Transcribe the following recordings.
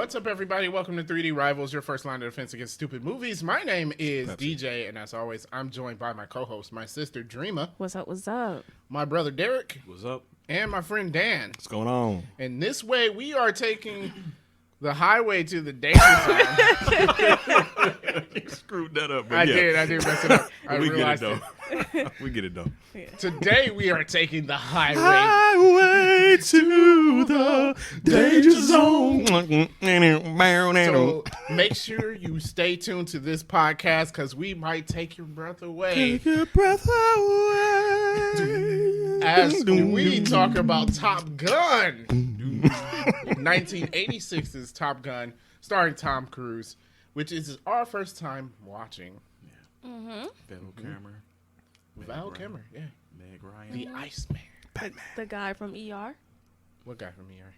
What's up, everybody? Welcome to 3D Rivals, your first line of defense against stupid movies. My name is DJ, and as always, I'm joined by my co-host, my sister, Dreama. What's up, what's up? My brother, Derek. What's up? And my friend, Dan. What's going on? And this way, we are taking the highway to the danger zone. You screwed that up. I did mess it up. I We realized get it, though. We get it, though. Today, we are taking the highway. Highway to the danger zone. So make sure you stay tuned to this podcast because we might take your breath away Take your breath away. as we talk about Top Gun. 1986's Top Gun, starring Tom Cruise, which is our first time watching. Val Kilmer. Val Kilmer, yeah. Meg Ryan. The Iceman. Batman. The guy from ER. What guy from ER?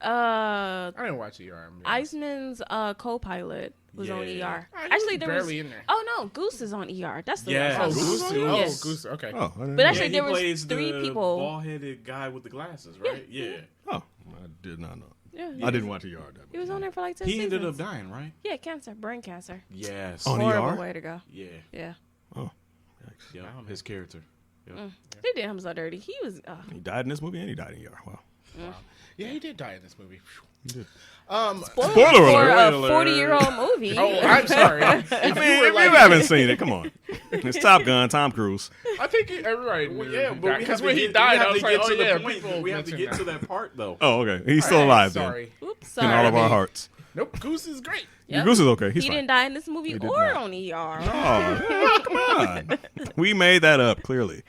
I I didn't watch ER. Iceman's co-pilot was on Yeah. ER. He Actually, was there barely was. in there. Oh no, Goose is on ER. That's the Yeah, Oh, one. Goose. Goose. Oh, Yes. Goose. Okay. Oh, I didn't But know. actually, he there was plays three the people. bald-headed guy with the glasses, right? Yeah. Oh, I did not know. Yeah, I didn't watch the yard. he was on there for like 10 He seasons. ended up dying, right? Yeah, cancer, brain cancer. Yes. On Horrible ER? way to go. Yeah. Yeah, Oh, Yeah. His character. Yep. they did him so dirty. He was. he died in this movie and he died in ER. Wow. Yeah, he did die in this movie. He did. Spoiler Spoiler for alert. a 40-year-old movie. Oh, I'm sorry. If I you mean, were if like, you haven't seen it, come on. It's Top Gun, Tom Cruise. I think everybody knew Yeah, but because when he died, I was like, oh yeah, people we have to mention get that. to that part, though. Oh, okay. He's still alive then. Sorry. Oops, In all sorry. of our hearts. Nope, Goose is great. Yep. Goose is okay. He's He fine. didn't die in this movie did or not. on ER. Oh, come on. We made that up, clearly.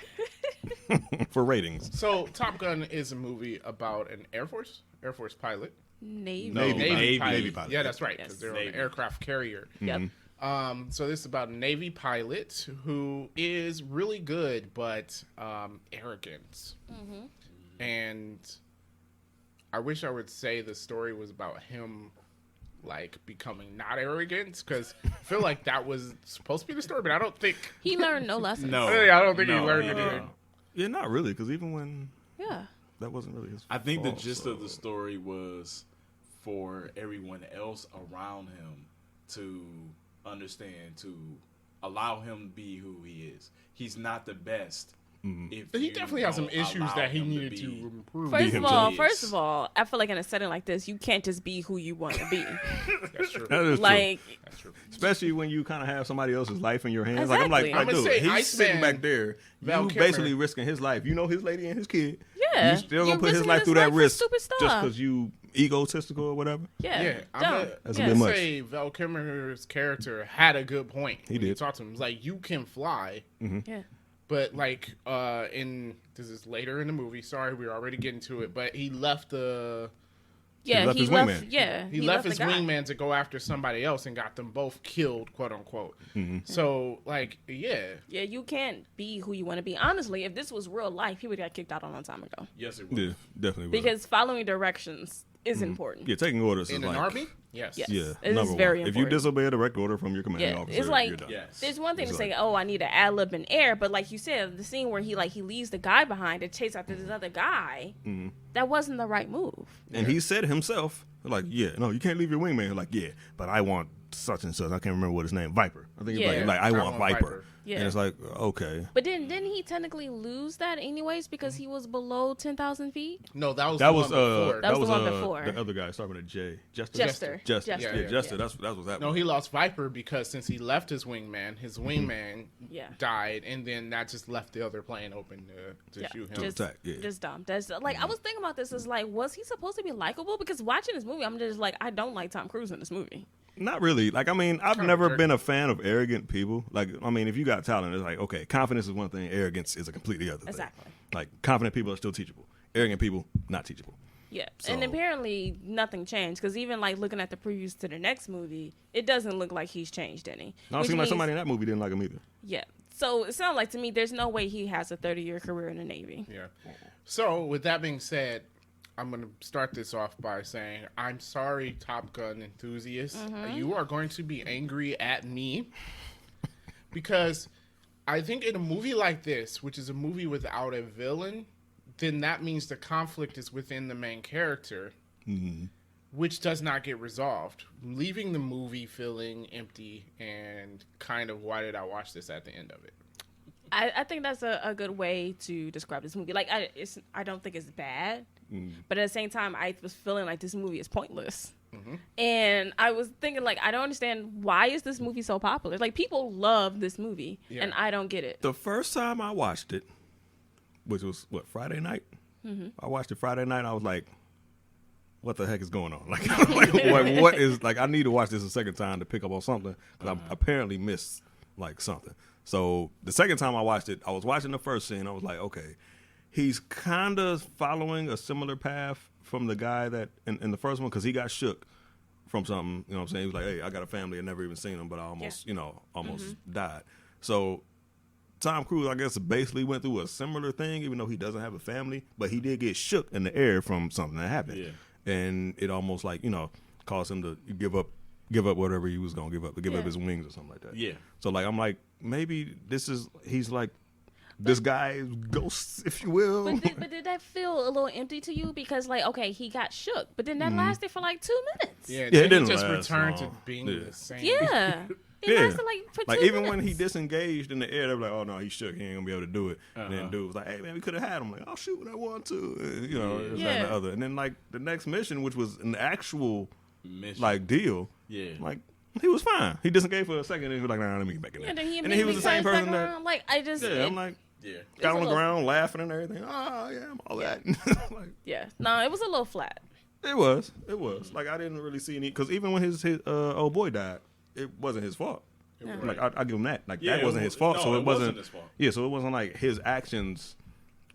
For ratings. So, Top Gun is a movie about an Air Force pilot. Navy. No. Navy pilot. Yeah, that's right, because Yes. they're on an Navy. aircraft carrier. Yep. So this is about a Navy pilot who is really good, but arrogant. And I wish I would say the story was about him, like, becoming not arrogant, because I feel like that was supposed to be the story, but I don't think... He learned no lessons. No. I don't think he No, learned he anything. didn't. Yeah, not really, because even when Yeah. that wasn't really his I think the fault, gist so- of the story was for everyone else around him to understand, to allow him to be who he is. He's not the best. If But he you definitely has some don't issues allow that he him needed be- to improve. First of all, I feel like in a setting like this, you can't just be who you want to be. That's true. That is true. Like, That's true. Especially when you kind of have somebody else's life in your hands. Like Exactly. I'm I'ma like, say dude, he's Iceman, sitting back there. Val You Kilmer. basically risking his life. You know his lady and his kid. yeah, You still You're gonna put his risking life through that for risk stupid just stuff. because you egotistical or whatever. Yeah, Yeah, dumb. That's a yeah. bit much. say Val Kilmer's character had a good point. He when You did. talked to him. It's like, you can fly, Yeah. but like this is later in the movie. Sorry, we're already getting to it. But he left the Yeah, left he his left. wingman. Yeah, he left his the guy. wingman to go after somebody else and got them both killed, quote unquote. So like, yeah, Yeah, you can't be who you want to be. Honestly, if this was real life, he would have got kicked out a long time ago. Yes, it was. Yeah, definitely. would. Because following directions is important. yeah, taking orders in is an like army, yes, Yes. yeah, It is number very one. If you important. disobey a direct order from your commanding Yeah, officer, it's like you're done. Yes. there's one thing It's to say, like- oh, I need to ad lib in air, but like you said, the scene where he leaves the guy behind to chase after this other guy, that wasn't the right move. And he said himself, like, yeah, no, you can't leave your wingman. Like, yeah, but I want such and such. I can't remember what his name. Viper. I think he's Yeah. like, I want Viper. Viper. Yeah. And it's like, okay. But didn't he technically lose that anyways because he was below 10,000 feet? No, that was That the was one before. That was the one before. the other guy starting with a J. Jester. Jester. Jester. Jester. Yeah, Yeah. Jester. That was that. No, one. he lost Viper because since he left his wingman Yeah. died, and then that just left the other plane open to shoot him. Just, attack, yeah. just dumb. That's like I was thinking about this. Is like, was he supposed to be likable? Because watching this movie, I'm just like, I don't like Tom Cruise in this movie. Not really. Like, I mean, I've Kinda never jerk. been a fan of arrogant people. Like, I mean, if you got talent, it's like, okay, confidence is one thing, arrogance is a completely other thing. Exactly. Like, confident people are still teachable. Arrogant people, not teachable. Yeah, So- and apparently nothing changed because even like looking at the previews to the next movie, it doesn't look like he's changed any. No, it which seems like means- somebody in that movie didn't like him either. Yeah, so it sounds like to me there's no way he has a 30-year career in the Navy. Yeah. So with that being said, I'm going to start this off by saying, I'm sorry, Top Gun enthusiasts. You are going to be angry at me because I think in a movie like this, which is a movie without a villain, then that means the conflict is within the main character. which does not get resolved, leaving the movie feeling empty and kind of, why did I watch this at the end of it? I think that's a good way to describe this movie. Like, I don't think it's bad, but at the same time, I was feeling like this movie is pointless. And I was thinking, like, I don't understand, why is this movie so popular? Like, people love this movie, and I don't get it. The first time I watched it, which was, Friday night? I watched it Friday night, I was like, what the heck is going on? Like, what is, like, I need to watch this a second time to pick up on something, because I apparently missed, like, something. So the second time I watched it, I was watching the first scene. I was like, okay, he's kind of following a similar path from the guy that in the first one, because he got shook from something. You know what I'm saying? He was like, hey, I got a family. I never even seen him, but I almost, died. So Tom Cruise, I guess, basically went through a similar thing, even though he doesn't have a family. But he did get shook in the air from something that happened. Yeah. And it almost, like, caused him to give up whatever he was going to give up his wings or something like that. Yeah. So, like, I'm like, maybe he's like this guy's ghost, if you will. But did that feel a little empty to you? Because, like, okay, he got shook, but then that lasted for like 2 minutes. Yeah, it then didn't he just last returned long. to being the same. Yeah. It lasted like for 2 minutes. Even when he disengaged in the air, they were like, "Oh no, he shook. He ain't gonna be able to do it." And then dude was like, "Hey man, we could have had him." Like, "I'll shoot what I want to," this, that, and the other. And then like the next mission, which was an actual like deal, like he was fine. He disengaged for a second, and he was like, "Nah, let me get back in there." And then he was the same person that, like, I just, I'm like, got on the ground laughing and everything. Oh yeah, I'm all that. Like, no, it was a little flat. It was. Like, I didn't really see any, because even when his old boy died, it wasn't his fault. Like, I give him that. Like, that wasn't his fault. So it wasn't his fault. Yeah, so it wasn't like his actions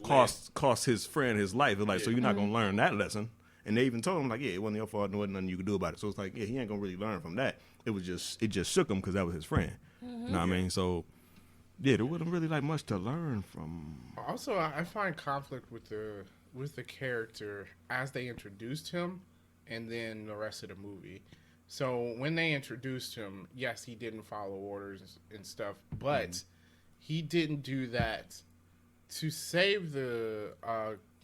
cost his friend his life. It's like, so you're not gonna learn that lesson. And they even told him, like, yeah, it wasn't your fault. There wasn't nothing you could do about it. So it's like, yeah, he ain't gonna really learn from that. It just shook him because that was his friend. You know what I mean? So yeah, there wasn't really like much to learn from. Also, I find conflict with the character as they introduced him, and then the rest of the movie. So when they introduced him, yes, he didn't follow orders and stuff, but he didn't do that to save the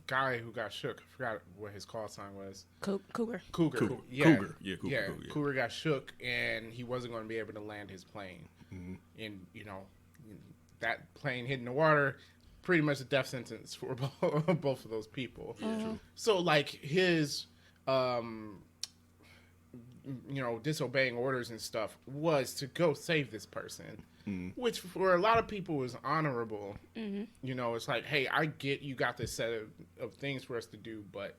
guy who got shook. I forgot what his call sign was. Cougar. Yeah. Cougar. Yeah. Cougar got shook, and he wasn't going to be able to land his plane. And that plane hitting the water, pretty much a death sentence for both of those people. So like his disobeying orders and stuff was to go save this person, which for a lot of people was honorable. It's like, hey, I get you got this set of things for us to do, but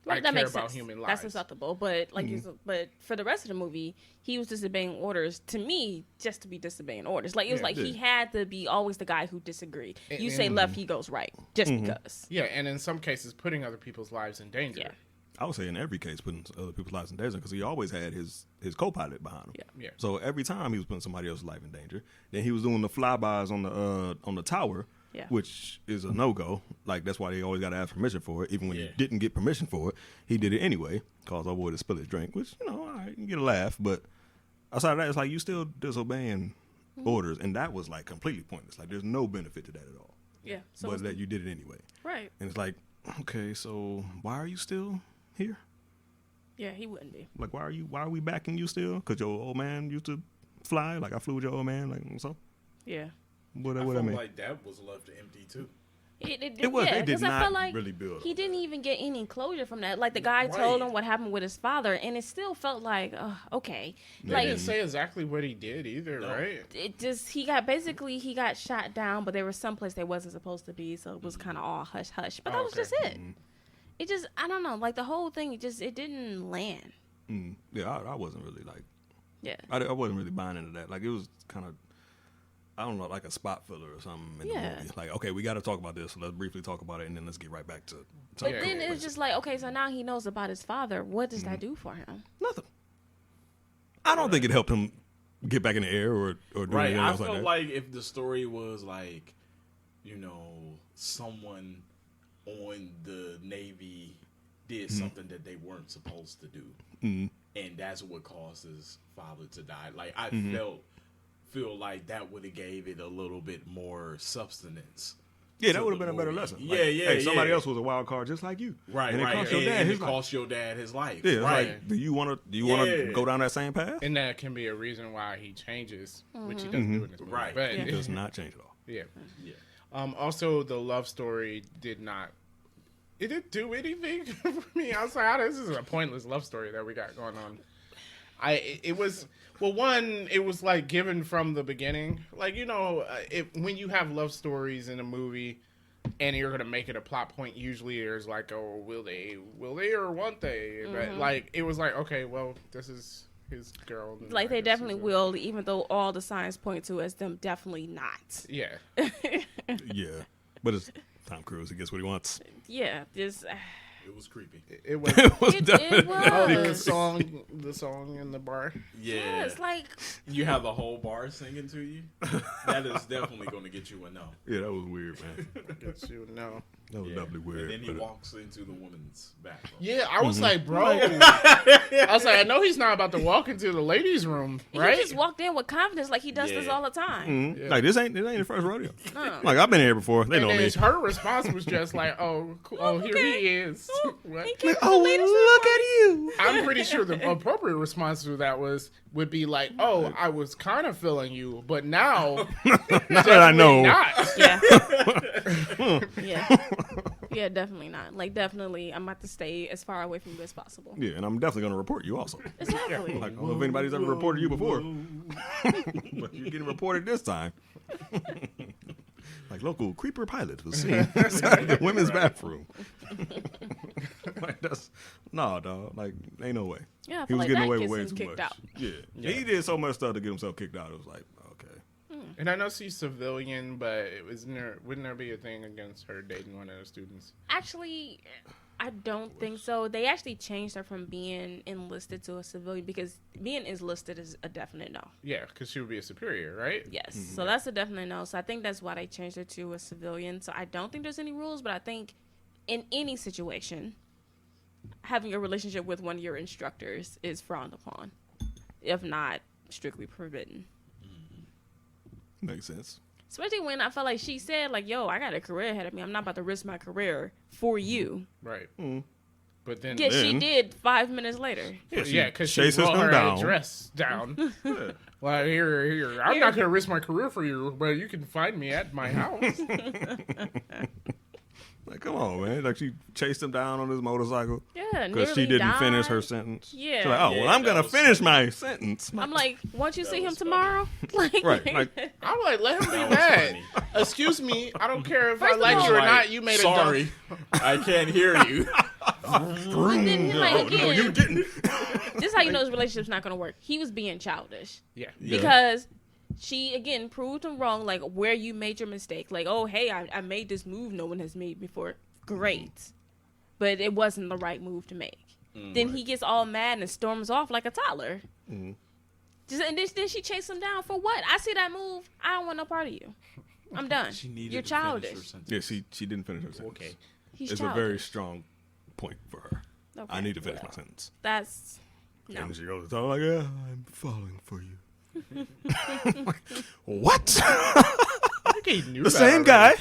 I care about human lives. That's acceptable, but like, but for the rest of the movie, he was disobeying orders to me just to be disobeying orders. Like, it was he had to be always the guy who disagreed. You say left, he goes right, just because. Yeah, and in some cases, putting other people's lives in danger. Yeah. I would say in every case, putting other people's lives in danger, because he always had his co-pilot behind him. Yeah. So every time he was putting somebody else's life in danger. Then he was doing the flybys on the tower, which is a no-go. Like, that's why they always got to ask permission for it. Even when he didn't get permission for it, he did it anyway. Caused our boy to spill his drink, which, all right, you can get a laugh. But outside of that, it's like you still disobeying orders, and that was like completely pointless. Like, there's no benefit to that at all. Yeah. So but that you did it anyway. Right. And it's like, okay, so why are you still here? Yeah, he wouldn't be. Like, why are we backing you still? Because your old man used to fly. Like, I flew with your old man. Like, so. Yeah. What I I feel mean? like that was left empty too. It was. Yeah, they did I not feel like really build. he didn't even get any closure from that. Like, the guy told him what happened with his father, and it still felt like, okay. They Like, didn't say exactly what he did either, right? it just, he got shot down, but there was someplace they wasn't supposed to be, so it was kind of all hush hush. But that was just it. It just, I don't know, like, the whole thing, it didn't land. Yeah, I wasn't really like. Yeah. I wasn't really buying into that. Like, it was kind of, I don't know, like a spot filler or something in the movie. Like, okay, we got to talk about this, so let's briefly talk about it, and then let's get right back to. But then it's just like, okay, so now he knows about his father. What does that do for him? Nothing. I don't think it helped him get back in the air or do anything I else like felt that. like if the story was like, someone on the Navy did something that they weren't supposed to do, and that's what caused his father to die. Like, I feel like that would have gave it a little bit more substance Yeah, that would have been a better lesson. Like, hey, somebody else was a wild card just like you. Right, and right. It cost your dad and his it life. cost your dad his life. Yeah, right. like, do you want to go down that same path? And that can be a reason why he changes, which he doesn't do in this movie. Right. But It does not change at all. yeah. Yeah. Also, the love story did not. It didn't do anything for me. I was like, this is a pointless love story that we got going on. It was like given from the beginning. Like, when you have love stories in a movie and you're gonna make it a plot point, usually there's like, oh, will they or won't they? But like, it was like, okay, well, this is his girl. Like, they definitely will, even though all the signs point to as them definitely not. Yeah. Yeah, but it's Tom Cruise. He gets what he wants. Yeah, just It was creepy. It was. It was it definitely- Oh, the was. song in the bar. Yeah. Yeah, it's like You have the whole bar singing to you. That is definitely going to get you a no. Yeah, that was weird, man. Guess you know. That was definitely weird. And then he but, walks into the woman's bathroom. Yeah, I was like, bro. I was like, I know he's not about to walk into the ladies' room, right? he just walked in with confidence, like he does this Yeah. all the time. Yeah. Like, this ain't the first rodeo. No. Like, I've been here before. They And know then me. her response was just like, "Oh, cool. Oh, here he is." What? He came to the Oh, ladies' look at you. I'm pretty sure the appropriate response to that would be like, "Oh, I was kind of feeling you, but now Now that I know. not." Yeah. yeah. Yeah, definitely not. Like, definitely, I'm about to stay as far away from you as possible. Yeah, and I'm definitely going to report you also. Exactly. Like, I don't know if anybody's ever reported you before. But you're getting reported this time. Like, local creeper pilot was seen inside the women's bathroom. Like, no, dog. Like, ain't no way. Yeah, I He feel was like getting that away gets with way him too kicked much. out. Yeah. He did so much stuff to get himself kicked out. It was like, okay. And I know she's civilian, but wouldn't there be a thing against her dating one of the students? Actually, I don't think so. They actually changed her from being enlisted to a civilian because being enlisted is a definite no. Yeah, because she would be a superior, right? Yes. So that's a definite no. So I think that's why they changed her to a civilian. So I don't think there's any rules, but I think in any situation, having a relationship with one of your instructors is frowned upon, if not strictly forbidden. Makes sense. Especially when I felt like she said, like, yo, I got a career ahead of me. I'm not about to risk my career for you. Right. But then, Yes, she Then- did 5 minutes later. yeah, because she chases wrote him her down. address down. Like, here, I'm not gonna risk my career for you, but you can find me at my house. Like, come on, man. Like, she chased him down on his motorcycle Yeah, because she nearly didn't finish her died. sentence. Yeah. She's like, oh, well, Yeah, I'm that going to was finish funny. my sentence. I'm like, won't you see him was funny. tomorrow? Like, Right, like- I'm like, let him be That was mad. funny. Excuse me, I don't care if First I of like all- you or Like, not. You made a sorry, I can't hear you. but then, like, No, again, you didn't. this is how you know his relationship's not going to work. He was being childish. Yeah. Yeah. Because she, again, proved him wrong, like, where you made your mistake. Like, oh, hey, I made this move no one has made before. Great. But it wasn't the right move to make. Then he gets all mad and storms off like a toddler. Just, and then she chased him down for what? I see that move. I don't want no part of you. I'm done. She needed You're to finish her childish. sentence. Yeah, she didn't finish her sentence. Okay. He's It's childish. a very strong point for her. Okay. I need to finish my sentence. That's no. And she goes, to like, yeah, I'm falling for you. Like, what? I think he knew The that same already. guy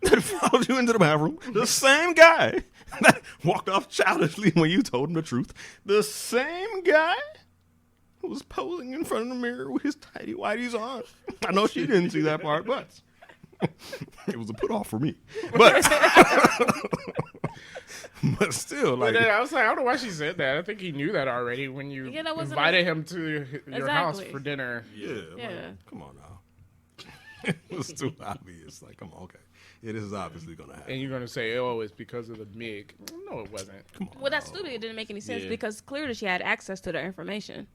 that followed you into the bathroom, the same guy that walked off childishly when you told him the truth, the same guy who was posing in front of the mirror with his tighty whities on. I know she didn't see that part, but it was a put off for me. But but still, But like, then I was like, I don't know why she said that. I think he knew that already when you Yeah, that wasn't invited him to your house Exactly. for dinner. yeah, Yeah. like, come on now. It was too obvious. Like, come on, okay. It is obviously gonna happen. And you're going to say, oh, it's because of the MIG. No, it wasn't. Come on. Well, that's stupid. It didn't make any sense Yeah. because clearly she had access to the information,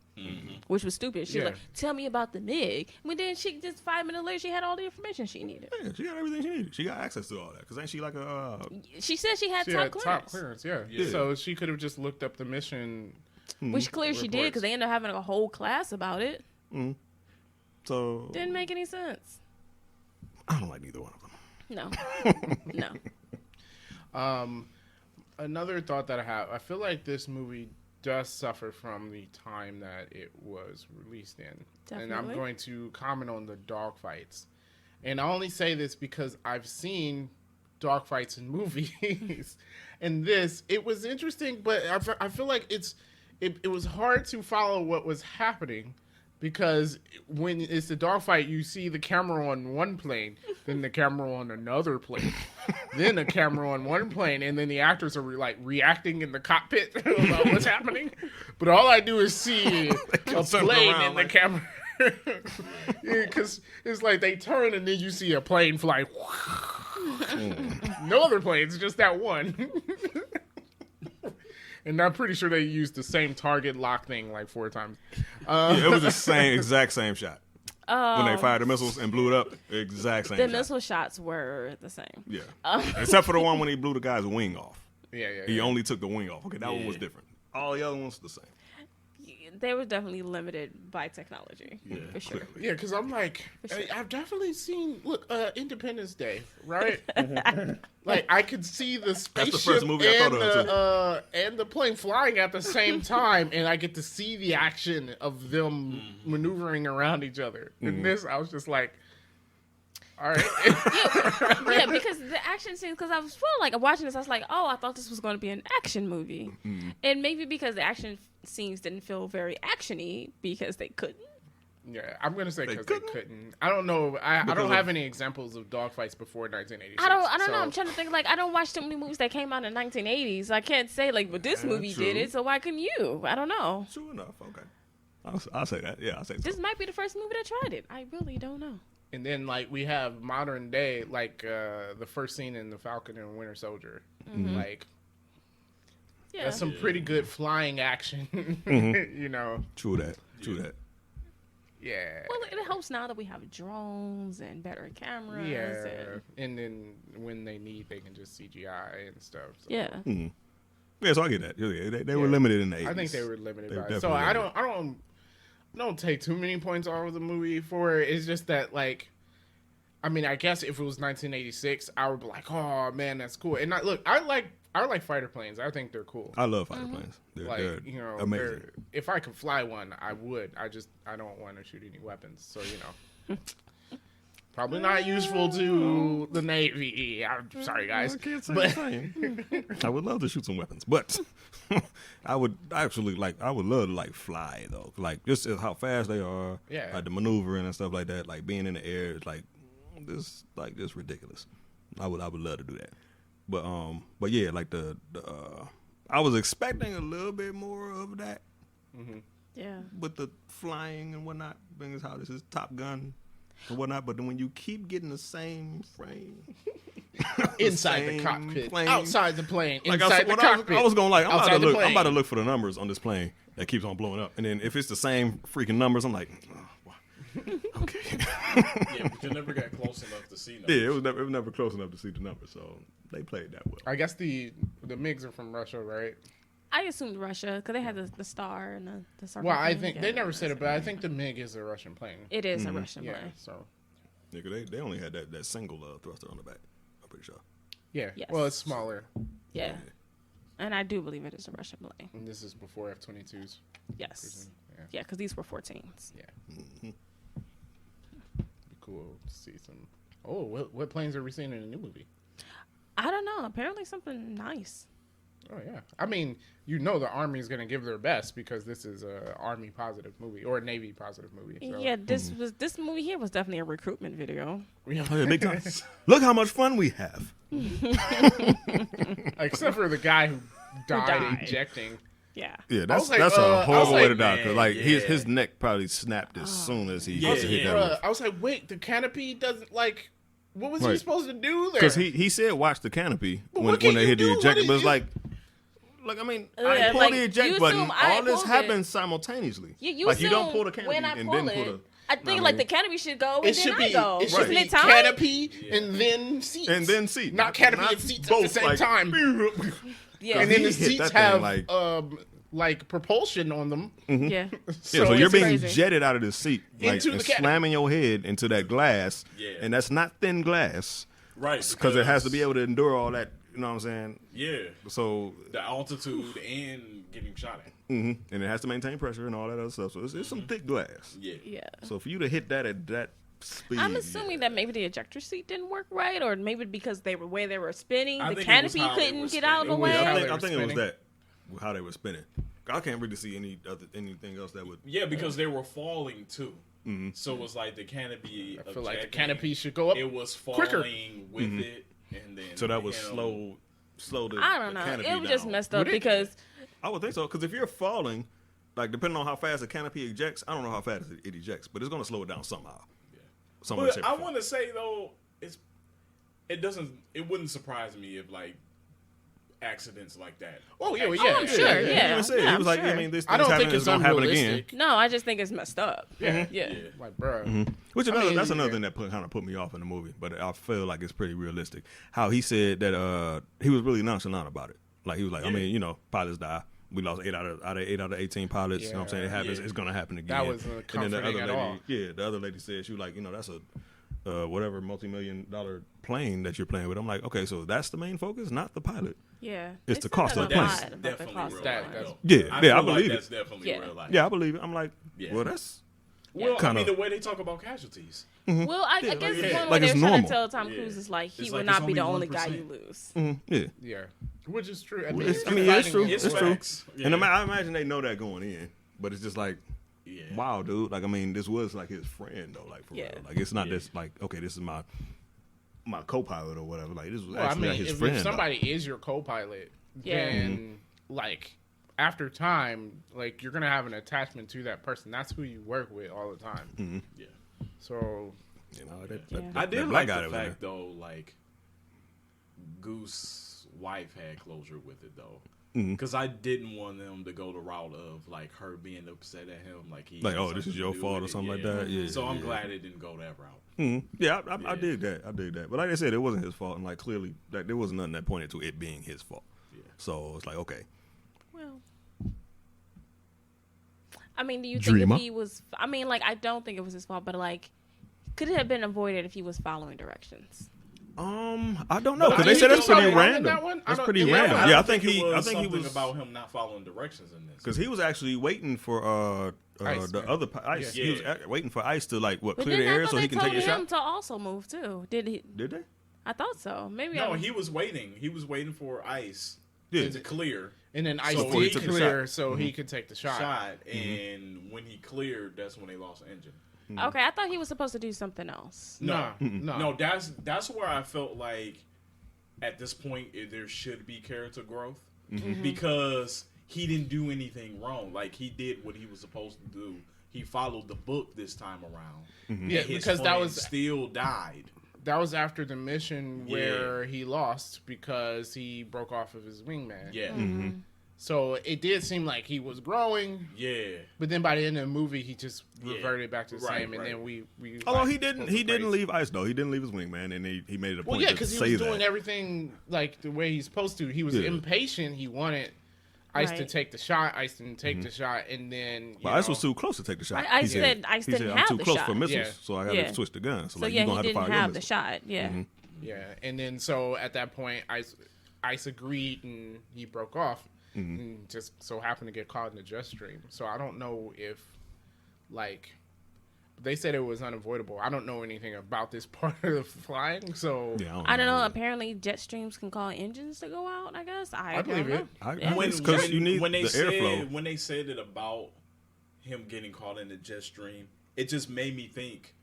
which was stupid. She was Yeah. like, "Tell me about the MIG." But then she just 5 minutes later, she had all the information she needed. Yeah, she got everything she needed. She got access to all that. Because ain't she like a... She said she had She top had clearance, top clearance, yeah. Yeah. So she could have just looked up the mission. which clearly she did Reports. because they ended up having a whole class about it. So... Didn't make any sense. I don't like neither one of them. No, no. Another thought that I have, I feel like this movie does suffer from the time that it was released in. And I'm Definitely. going to comment on the dog fights. And I only say this because I've seen dogfights in movies. And this, it was interesting, but I feel like it was hard to follow what was happening. Because when it's the dogfight, you see the camera on one plane, then the camera on another plane, then the camera on one plane, and then the actors are reacting in the cockpit about what's happening. But all I do is see a plane in the camera. Because it's like they turn and then you see a plane fly. No other planes, just that one. And I'm pretty sure they used the same target lock thing like 4 times. It was the exact same shot. When they fired the missiles and blew it up, exact same The shot. missile shots were the same. Yeah. Except for the one when he blew the guy's wing off. Yeah. He only took the wing off. Okay, that one was different. All the other ones were the same. They were definitely limited by technology, for sure. Yeah, because I'm like, I've definitely seen, Independence Day, right? Like, I could see the spaceship first movie I thought of, and the plane flying at the same time, and I get to see the action of them maneuvering around each other. In this, I was just like, all right. Yeah, because the action scenes, because I was feeling like watching this, I was like, oh, I thought this was going to be an action movie. And maybe because the action scenes didn't feel very actiony because they couldn't. Yeah, I'm gonna say because they couldn't. I don't know. I don't have any examples of dogfights before 1986. I don't know. I'm trying to think. Like, I don't watch too many movies that came out in the 1980s. So I can't say like, but this movie did it. So why couldn't you? I don't know. True enough. Okay, I'll say that. Yeah, I'll say so. This might be the first movie that tried it. I really don't know. And then like we have modern day, like the first scene in The Falcon and Winter Soldier, like. Yeah. That's some pretty good flying action, you know. True that. Yeah. Well, it helps now that we have drones and better cameras. Yeah. And then when they need, they can just CGI and stuff. So. Yeah. Mm-hmm. Yeah, so I get that. They were limited in the 80s. I think they were limited They were by it. So I don't take too many points off of the movie for it. It's just that like, I mean, I guess if it was 1986, I would be like, oh man, that's cool. And I like fighter planes. I think they're cool. I love fighter planes. They're You know, amazing. If I could fly one, I would. I don't want to shoot any weapons. So, you know, probably not useful to the Navy. I'm sorry, guys. I can't say the same. I would love to shoot some weapons, but I would love to fly though. Like just how fast they are. Yeah. Like the maneuvering and stuff like that. Like being in the air is like just ridiculous. I would love to do that. But yeah, like the I was expecting a little bit more of that. Mm-hmm. Yeah. With the flying and whatnot, being as how this is Top Gun and whatnot. But then when you keep getting the same frame inside the cockpit, outside the plane, like inside the cockpit. I was going like, I'm about to look for the numbers on this plane that keeps on blowing up, and then if it's the same freaking numbers, I'm like, oh, wow. Okay. Yeah, but you never got close enough to see numbers. Yeah, it was never close enough to see the numbers, so they played that well. I guess the MiGs are from Russia, right? I assumed Russia because they had the star and the circle. Well, I thing. think they never said it, but I think the MiG is a Russian plane. It is a Russian Yeah, plane. so Yeah, 'cause they only had that single thruster on the back. I'm pretty sure. yeah. Yes. Well, it's smaller, Yeah. And I do believe it is a Russian plane. and this is before F-22s. Yes. Yeah. Yeah, because these were 14s. Be cool to see some. Oh, what planes are we seeing in the new movie? I don't know. Apparently something nice. Oh yeah, I mean, you know, the Army is going to give their best because this is a Army positive movie or a Navy positive movie. So. Yeah, this movie here was definitely a recruitment video. Oh, yeah, big time. Look how much fun we have. Except for the guy who died died. ejecting. Yeah. Yeah, that's like, that's I a was horrible way like, to die. 'Cause, man, like yeah. his neck probably snapped as soon as he hit that Bruh, roof. I was like, wait, the canopy doesn't like. What was he Right. supposed to do there? Because he said watch the canopy when what can they you hit the do? What ejector, did but it's you- like I mean, Yeah, I pulled like, the eject you button. assume I All this pulled happens it. simultaneously. You like you don't assume pull the canopy when I and pull then it, pull the. I think like the canopy should go and it then should I be go. it should Isn't be it time? canopy and then seats And then seat. not canopy Not and seats both, at the same like, time. Yeah. And then He the hit seats that thing have like propulsion on them. Yeah. So you're it's being crazy. jetted out of the seat, like, Into and the canopy. slamming your head into that glass, Yeah. and that's not thin glass, Right. because it has to be able to endure all that. You know what I'm saying? Yeah. So, The altitude and getting shot at. and it has to maintain pressure and all that other stuff. So it's some thick glass. Yeah. Yeah. So for you to hit that at that speed. I'm assuming that maybe the ejector seat didn't work right, or maybe because they were where they were spinning, I the think it was canopy how they couldn't were get out of the spinning. It was way. how I they think, were I think it was spinning. that how they were spinning. I can't really see anything else that would. Yeah, because they were falling too. So it was like the canopy. I feel like the ejecting, canopy should go up. It was quicker. falling with it, and then So that was him- slow. I don't know. Canopy It was just down. messed up Would it? because I would think so, because if you're falling, like depending on how fast the canopy ejects, I don't know how fast it ejects, but it's going to slow it down somehow. Some way, But shape, I or form. want to say though, it wouldn't surprise me if like accidents like that. Oh yeah, well, Oh, yeah, I'm sure, He yeah. even said, Yeah, he was I'm like, sure. I mean, this I don't thing's think happening, it's going to happen again. unrealistic. no, I just think it's messed up. Yeah. Yeah. Like, bro. Which I mean, that's another yeah. thing that kind of put me off in the movie, but I feel like it's pretty realistic. How he said that he was really nonchalant about it. Like he was like, I mean, pilots die. We lost 8 out of 18 pilots. You know what I'm saying? It happens. Yeah. It's going to happen again. That wasn't and then the comforting other at lady, all. yeah, the other lady said she was like, that's a whatever multi-million-dollar plane that you're playing with. I'm like, okay, so that's the main focus, not the pilot. Yeah. It's They the cost said of that the a plane. lot That's about the definitely cost real of That- life. that's- though. Yeah, I yeah, I feel like believe it. That's definitely Yeah. real life. Yeah, I believe it. I'm like, Yeah. well, that's Well, I Kinda- mean, the way they talk about casualties. Well, I Yeah, guess like, it's yeah. one Like way it's they're trying normal. to tell Tom Yeah. Cruise is like he It's would like it's not be the only only guy 1%. you lose. yeah. Yeah, which is true. I Well, mean, it's- I mean, yeah, it's true. It's It's true. facts. Yeah. And I imagine they know that going in, but it's just like, Yeah. wow, dude. Like, I mean, this was like his friend though, like for Yeah. real. Like, it's not Yeah. just like, okay, this is my co-pilot or whatever. Like, this was Well, I actually mean, like his if friend. somebody is your co-pilot, Yeah. then like after time, like you're gonna have an attachment to that person. That's who you work with all the time. Yeah. So Yeah. I did that like guy the that was in fact though, like Goose's wife had closure with it though, because I didn't want them to go the route of like her being upset at him, like he Like, had oh, this something is to your do fault with or it. something like that? Yeah, So I'm yeah. glad it didn't go that route. Yeah, I Yeah. dig that. I dig that. But like I said, it wasn't his fault, and like clearly, like there wasn't nothing that pointed to it being his fault. Yeah. So it's like, okay, Well, I mean, do you Dreamer. think if he was? I mean, like, I don't think it was his fault, but like, could it have been avoided if he was following directions? I don't know But because I they said think that's he's pretty probably wrong in random. that one. I That's don't- pretty yeah, random. I Yeah, I don't think he was something about him not following directions in this. because he was actually waiting for Ice, the man. other Ice. Yeah. He was waiting for Ice to like But clear then the I area thought so they he can told take a him shot. to also move too. Did he? Did they? I thought so. Maybe. No, he was waiting. He was waiting for Ice Yeah. to clear and then Ice So so he he took the clear shot. so he could take the shot. and when he cleared, that's when they lost the engine. Okay, I thought he was supposed to do something else. No, No, that's where I felt like at this point there should be character growth because he didn't do anything wrong. Like he did what he was supposed to do. He followed the book this time around. Yeah, And his because that friend was still died. that was after the mission Yeah. where he lost because he broke off of his wingman. Yeah, So it did seem like he was growing, yeah. but then by the end of the movie, he just Yeah. reverted back to the Right, same. And right. then we Although like, he didn't leave Ice though. He didn't leave his wingman, and he made it a point Well, yeah, to because he say was that. doing everything like the way he's supposed to. He was Yeah. impatient. He wanted Ice to Right. take the shot. Ice didn't take the shot, and then you But Ice know, was too close to take the shot. Ice He said Ice he didn't said, have I'm too the close shot. for missiles, Yeah. so I got to Yeah. switch the gun. So, So like, yeah, you're gonna he have to didn't fire your have the missile. shot. Yeah. Yeah, and then so at that point, Ice agreed, and he broke off, and just so happened to get caught in the jet stream. So I don't know if, like, they said it was unavoidable. I don't know anything about this part of the flying, so Yeah, I don't know. Apparently, jet streams can cause engines to go out. I guess I believe don't it. know. I Yeah. When, because you need when the they said, airflow. When they said it about him getting caught in the jet stream, it just made me think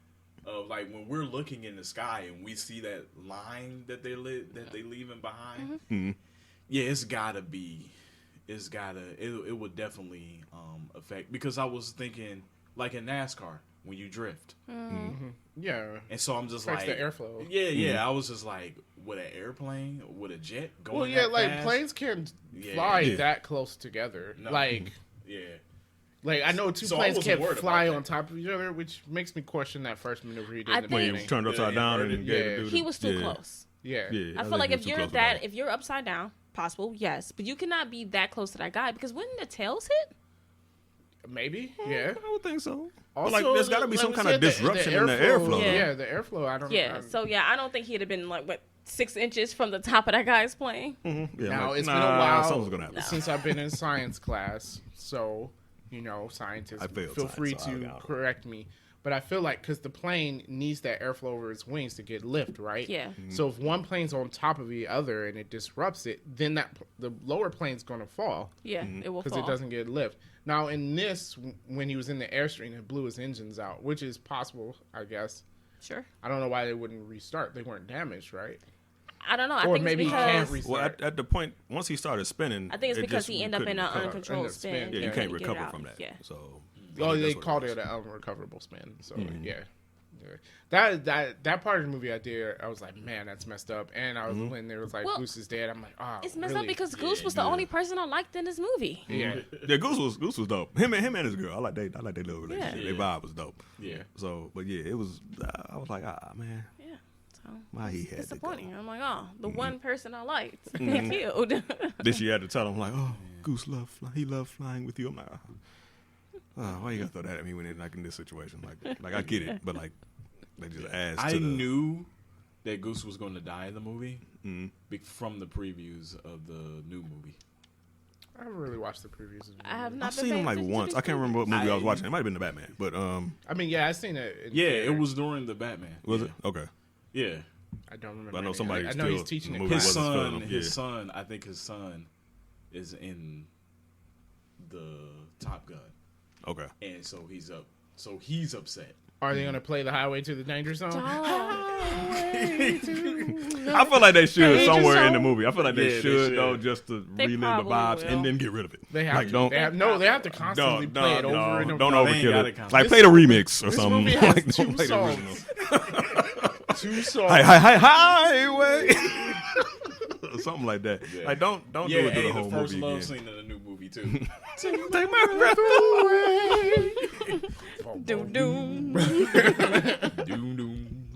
of like when we're looking in the sky and we see that line that they leaving behind. Yeah, it would definitely affect, because I was thinking like in NASCAR when you drift, yeah, and so I'm just affects like the airflow. Yeah. I was just like, with an airplane, with a jet going. Well, yeah, that like fast? planes can't Yeah. fly Yeah. that close together. No. Like I know two So I planes wasn't can't worried fly about on that. top of each other, which makes me question that first maneuver he did I in the think- When beginning. he turned upside down and inverted, gave yeah. the dude He the- was too yeah. close. Yeah, Yeah, I feel like he if was too you're close to that, that. if you're upside down, possible, yes, but you cannot be that close to that guy because wouldn't the tails hit? maybe. Yeah. I would think so. Also, But like, there's got to be like some we kind of said, disruption in the airflow. Yeah. Yeah, the airflow. I don't. Yeah. So yeah, I don't think he'd have been like what 6 inches from the top of that guy's plane. Yeah, Now like, it's been a while Something's gonna happen. since I've been in science class, so scientists I failed feel science, free so I to got it. correct me. But I feel like because the plane needs that airflow over its wings to get lift, right? Yeah. So if one plane's on top of the other and it disrupts it, then the lower plane's going to fall Yeah, it will because fall. it doesn't get lift. Now in this, when he was in the airstream, it blew his engines out, which is possible, I guess. Sure. I don't know why they wouldn't restart. They weren't damaged, right? I don't know. I Or think maybe it's he can't because Well, restart. at the point once he started spinning, I think it's it because just- he you ended up in couldn't an recover. uncontrolled End up spin. spin. Yeah, you Yeah. can't get it recover out. from that. Yeah. So Oh, that's they what called was. it an unrecoverable spin. So yeah. That part of the movie I did, I was like, man, that's messed up. And I was when there was like Well, Goose is dead, I'm like, oh, It's messed really? up because Goose was the only person I liked in this movie. Yeah. Yeah, Goose was dope. Him and his girl, I like their little relationship. Yeah. Their vibe was dope. Yeah. So, but yeah, it was. I was like, man, Yeah. So why he had to go. disappointing. I'm like, oh, the one person I liked killed. Then she had to tell him like, oh, Goose he loved flying with you. I'm like, why you gotta throw that at me when it's like in this situation? Like I get it, but like they just asked. I knew that Goose was going to die in the movie from the previews of the new movie. I haven't really watched the previews. Of the I have movie. not I've been seen him paying like attention to once. these I can't remember what movie I was I- watching. It might have been the Batman, but I mean, yeah, I seen it. in Yeah, theater. it was during the Batman. was Yeah. it okay? Yeah. I don't remember. But I know any. somebody I know he's still- teaching it. movie His wasn't feeling son, him, his yeah. son, I think his son is in the Top Gun, Okay. and so he's up. So he's upset. Are they gonna play the Highway to the Danger Zone? I feel like they should Danger somewhere in the Zone? movie. I feel like Yeah, they they should should. though, just to They relive the probably vibes will. and then get rid of it. They have like to. don't They have to constantly play it over and over. don't No, they ain't overkill gotta it. count. Like play the remix or This something. movie has Like, don't two play the original. songs. Two songs. Highway. Something like that. Yeah. Like don't Yeah, do it to hey, the whole the first movie love again. scene in the new movie too. Take my breath away. Doom doom. Doom doom.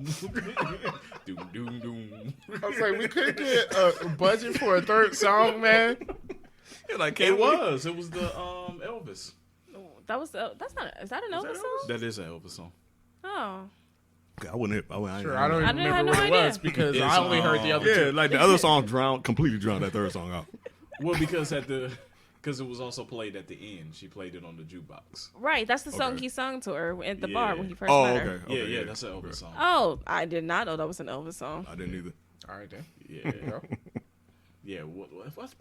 Doom doom doom. I was like, we couldn't get a budget for a third song, man. You're like, It can't we? was. It was the Elvis. That was that's not. Is that an Elvis song? That is an Elvis song. Oh, I wouldn't. I Sure, I don't even I didn't have remember no what it was idea. because It's, I only heard the other Yeah, two. like the other songs completely drowned that third song out. Well, because it was also played at the end. She played it on the jukebox. right. That's the song Okay. he sung to her at the Yeah. bar when he first Oh, met her. okay. Yeah, that's an Elvis song. Oh, I did not know that was an Elvis song. I didn't either. All right, then. Yeah, Go. yeah. What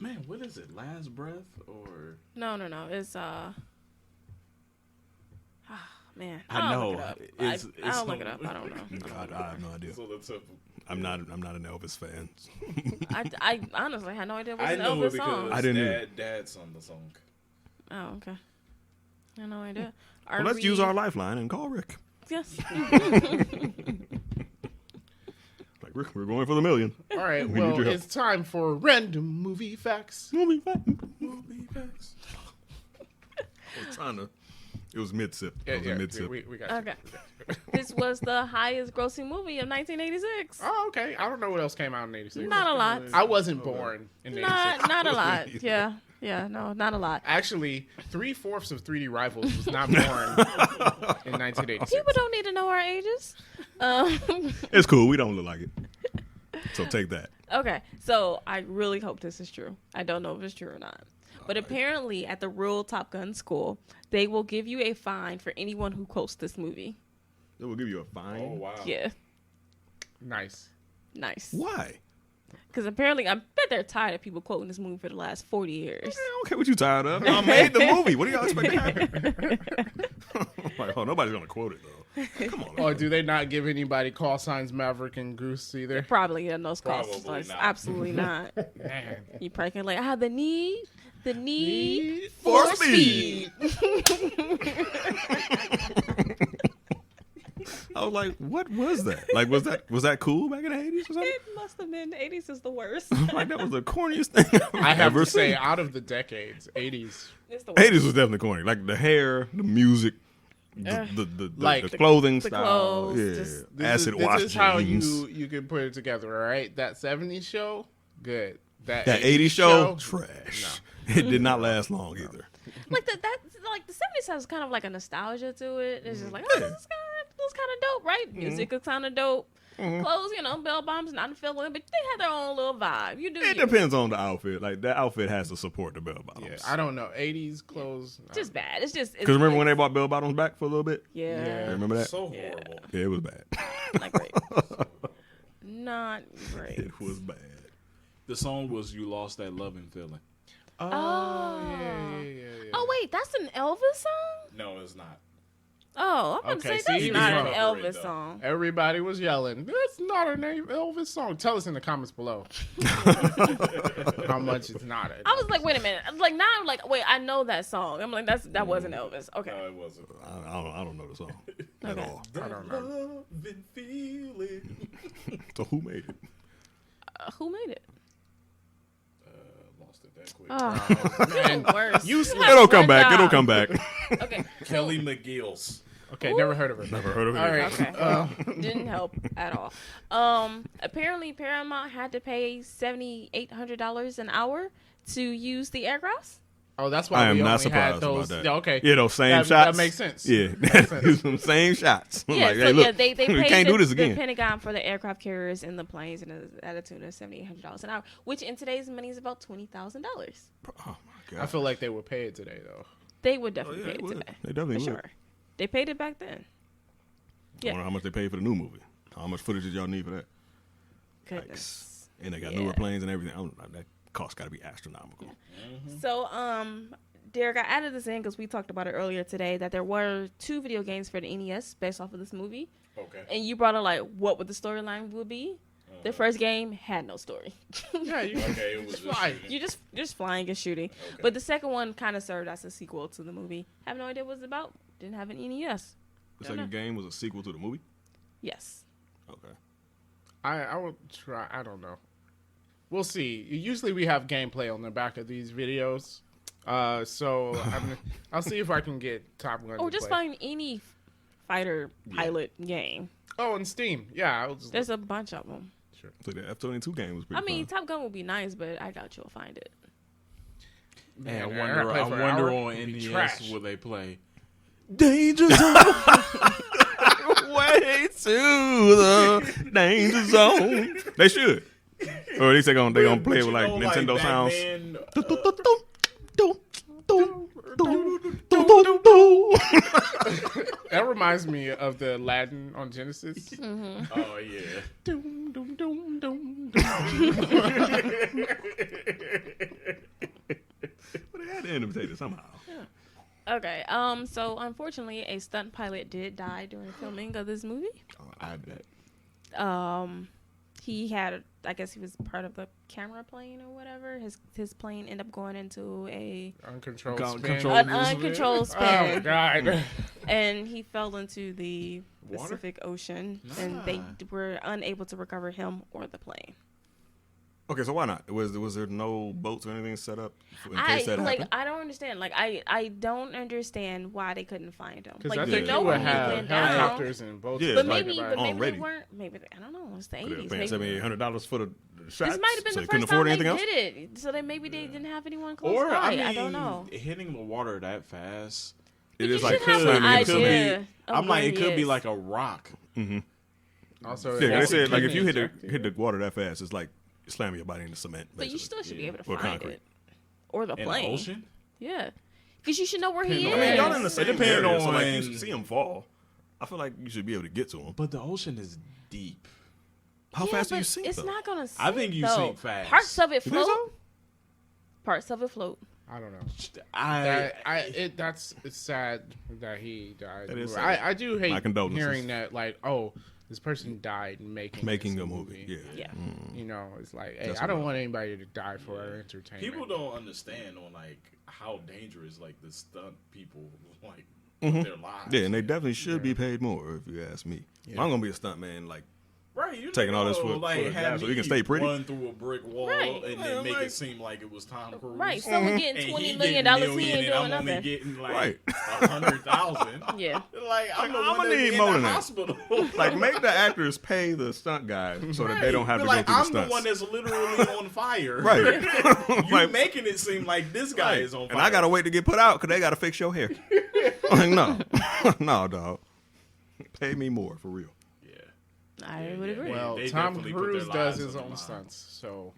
man? What is it? Last Breath or? No. It's man. I I'll know. Look it up. It's I'll look some- it up. I don't know. I have no idea. So that's a- I'm not an Elvis fan. I honestly had no idea it was I an know it Elvis song. because I didn't Dad sung the song. Oh, okay. I had no idea. Well, let's use our lifeline and call Rick. Yes. Like Rick, we're going for the million. All right, We need well, your help. it's time for random movie facts. Movie facts. I was trying to. It was mid sip. Yeah, It was a mid sip. we got you. Okay. This was the highest grossing movie of 1986. Oh, okay. I don't know what else came out in '86. Not a lot. I wasn't born in '86. Not a lot. Yeah, no, not a lot. Actually, 3/4 of 3D Rivals was not born in 1986. People don't need to know our ages. It's cool. We don't look like it. So take that. Okay, so I really hope this is true. I don't know if it's true or not. But apparently, at the real Top Gun school, they will give you a fine for anyone who quotes this movie. They will give you a fine. Oh wow. Yeah, Nice. nice. Why? Because apparently, I bet they're tired of people quoting this movie for the last 40 years. I don't care what you tired of. I made the movie. What do y'all expect to happen? Like, oh, nobody's gonna quote it though. Come on. Or do they not give anybody call signs Maverick and Goose either? Probably in those costs. Probably not. Absolutely not. Man. You probably can like, I have the need For speed. I was like, what was that? Like, was that cool back in the 80s or something? It must have been. The 80s is the worst. Like, that was the corniest thing I have ever to say, seen. out of the decades, 80s. It's the worst. 80s was definitely corny. Like the hair, the music, the Like clothing the style. clothes, Yeah. just- Acid wash This is how jeans. you can put it together, all right? That 70s show, good. That 80s show, trash. It did not last long either. Like the 70s has kind of like a nostalgia to it. It's just like, oh, this is kind of dope, right? Music is kind of dope. clothes, bell bottoms, not a feeling, but they had their own little vibe. You do. It you. depends on the outfit. Like that outfit has to support the bell bottoms. Yeah, I don't know. 80s clothes. Just bad. It's just Because remember when they brought bell bottoms back for a little bit? Yeah. Yeah. Remember that? So horrible. Yeah, it was bad. Not great. Not great. It was bad. The song was "You Lost That Loving Feeling." Oh, Oh. yeah. Oh wait, that's an Elvis song. No, it's not. Oh, I'm about Okay, to say see, that's he not was an wrong. Elvis song. Everybody was yelling, "That's not a name Elvis song." Tell us in the comments below how much it's not. I was like, wait a minute. I'm like, now I'm like, wait, I know that song. I'm like, that wasn't Elvis. Okay. No, it wasn't. I don't know the song at Okay. all. I don't know. Loving feeling. So who made it? Who made it? Lost it that quick. Oh, Man, worse. useless. It'll come one back. job. It'll come back. Okay. Kelly McGill's. Okay, never heard of her. Never heard of it. All right. Okay. Didn't help at all. Apparently Paramount had to pay $7,800 an hour to use the aircrafts. Oh, that's why I am we not only had surprised those. about that. Yeah, okay. Yeah, those same That- shots. that makes sense. Yeah, Makes sense. some same shots. Yeah, Like, so hey, look, yeah, they we paid can't do this the again. Pentagon for the aircraft carriers and the planes and at a tune of $7,800 an hour, which in today's money is about $20,000. Oh my god! I feel like they would pay it today, though. They would definitely yeah, pay they it would. today. They definitely for would. sure. They paid it back then. I wonder how much they paid for the new movie. How much footage did y'all need for that? Goodness. And they got Yeah. newer planes and everything. That cost got to be astronomical. So, Derek, I added this in because we talked about it earlier today that there were 2 video games for the NES based off of this movie, Okay. and you brought up like what would the storyline would be. The first game had no story. Yeah, you Okay, it was just fly. shooting. You just flying and shooting. Okay. But the second one kind of served as a sequel to the movie. Have no idea what it's about. Didn't have an NES. The Don't second know. game was a sequel to the movie. Yes. Okay. I will try. I don't know. We'll see. Usually we have gameplay on the back of these videos. So I'll see if I can get Top Gun. Or to just play. find any fighter pilot game. Oh, and Steam. Yeah, I'll just There's a bunch of them. sure. So the F-22 game was pretty I mean, fun. Top Gun would be nice, but I doubt you'll find it. Man, I Man, wonder, play I for an wonder hour, on it'd be NES trash. will they play Danger zone. Way to the danger zone. They should. Or at least they're gonna play it with like Nintendo sounds. That reminds me of the Aladdin on Genesis. Oh yeah. Doom, doom, doom, doom, doom. But they had to imitate it somehow. Okay. So unfortunately, a stunt pilot did die during filming of this movie. I bet. He had, I guess, he was part of the camera plane or whatever. His plane ended up going into Uncontrolled Con- spin. control- an uncontrolled Oh spin, God! and he fell into the Water? Pacific Ocean, and they Nah. were unable to recover him or the plane. Okay, so why not? Was there no boats or anything set up in I case that happened? I don't understand. Like I don't understand why they couldn't find him. Because Like I you think know you when would he have went down. helicopters and boats. Yeah, But like, maybe, right, they already. weren't. Maybe I don't know. It's the Could have 80s. paid Maybe, $7,800 for the shots. this might have been so the they couldn't first afford time anything they else. did it. So they maybe they didn't have anyone close Or by. I don't mean, know. hitting the water that fast. It You is should like have slamming an into idea something. of I'm like, where it he could be is. like a rock. Also, Yeah, they it's said like if you hit ejected. the water that fast, it's like slamming your body into cement. But you basically. still should be able to Or find concrete. it. Or the In the plane. ocean? Yeah. Because you should know where he Depend is. on- I mean, y'all in the same depends area, so like you on- should see him fall. I feel like you should be able to get to him. But the ocean is deep. How Yeah, fast do you but sink? It's though? not gonna sink. I think you though. sink fast. Parts of it You think float. so? Parts of it float. I don't know. I It's sad that he died. That is sad. I do My hate condolences. hearing that. Like, oh, this person died making Making this a movie. Yeah. Yeah. You know, it's like, hey, That's I don't rough. want anybody to die for our entertainment. people don't understand on like how dangerous like the stunt people like Mhm. their lives. Yeah, and they definitely should be paid more, if you ask me. If I'm gonna be a stunt man, like right, you taking all this know, for like the have guy so he can me stay pretty. run through a brick wall Right. and Yeah, then make like- it seem like it was Tom Cruise. Right. Someone And getting he $20 getting million, he million ain't and I'm doing only nothing. getting like Right. 100,000. Yeah. Like I'm the I'ma one that need in more the than that. hospital. like make the actors pay the stunt guy so that they don't have Be to like, go through I'm the stunts. the one that's literally on fire. right. You Like, making it seem like this guy right. is on fire. And I gotta wait to get put out because they gotta fix your hair. like no, no, dog. Pay me more for real. Yeah. I would agree. Well, They Tom definitely put Cruise their does lives his on the own line. stunts, so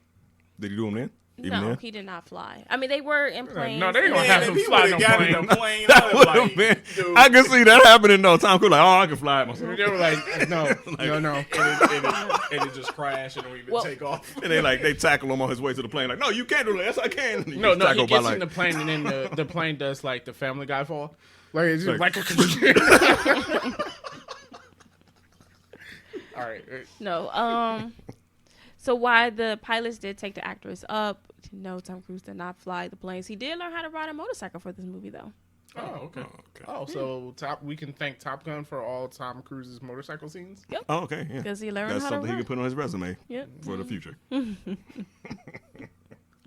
Did you do them then? Even No, then? he did not fly. I mean, they were in planes. no, they and- gonna have Man, him he fly would've no got in plane. the plane. That I'd would like, have been. dude. I can see that happening though. Tom Cruise like, oh, I can fly it myself. They were like, no. And it just crashed and don't even Well- take off. And they tackle him on his way to the plane. Like, no, you can't do that. Yes, I can. He No, gets he tackled gets by, in the plane and then the plane does like the Family Guy fall. Like it's just Like- like all right. No. So why the pilots did take the actors up? No, Tom Cruise did not fly the planes. He did learn how to ride a motorcycle for this movie, though. Oh, okay. Oh, so we can thank Top Gun for all Tom Cruise's motorcycle scenes. Oh, okay. Yeah. Because he learned That's how to something he ride. can put on his resume Yep. for the future.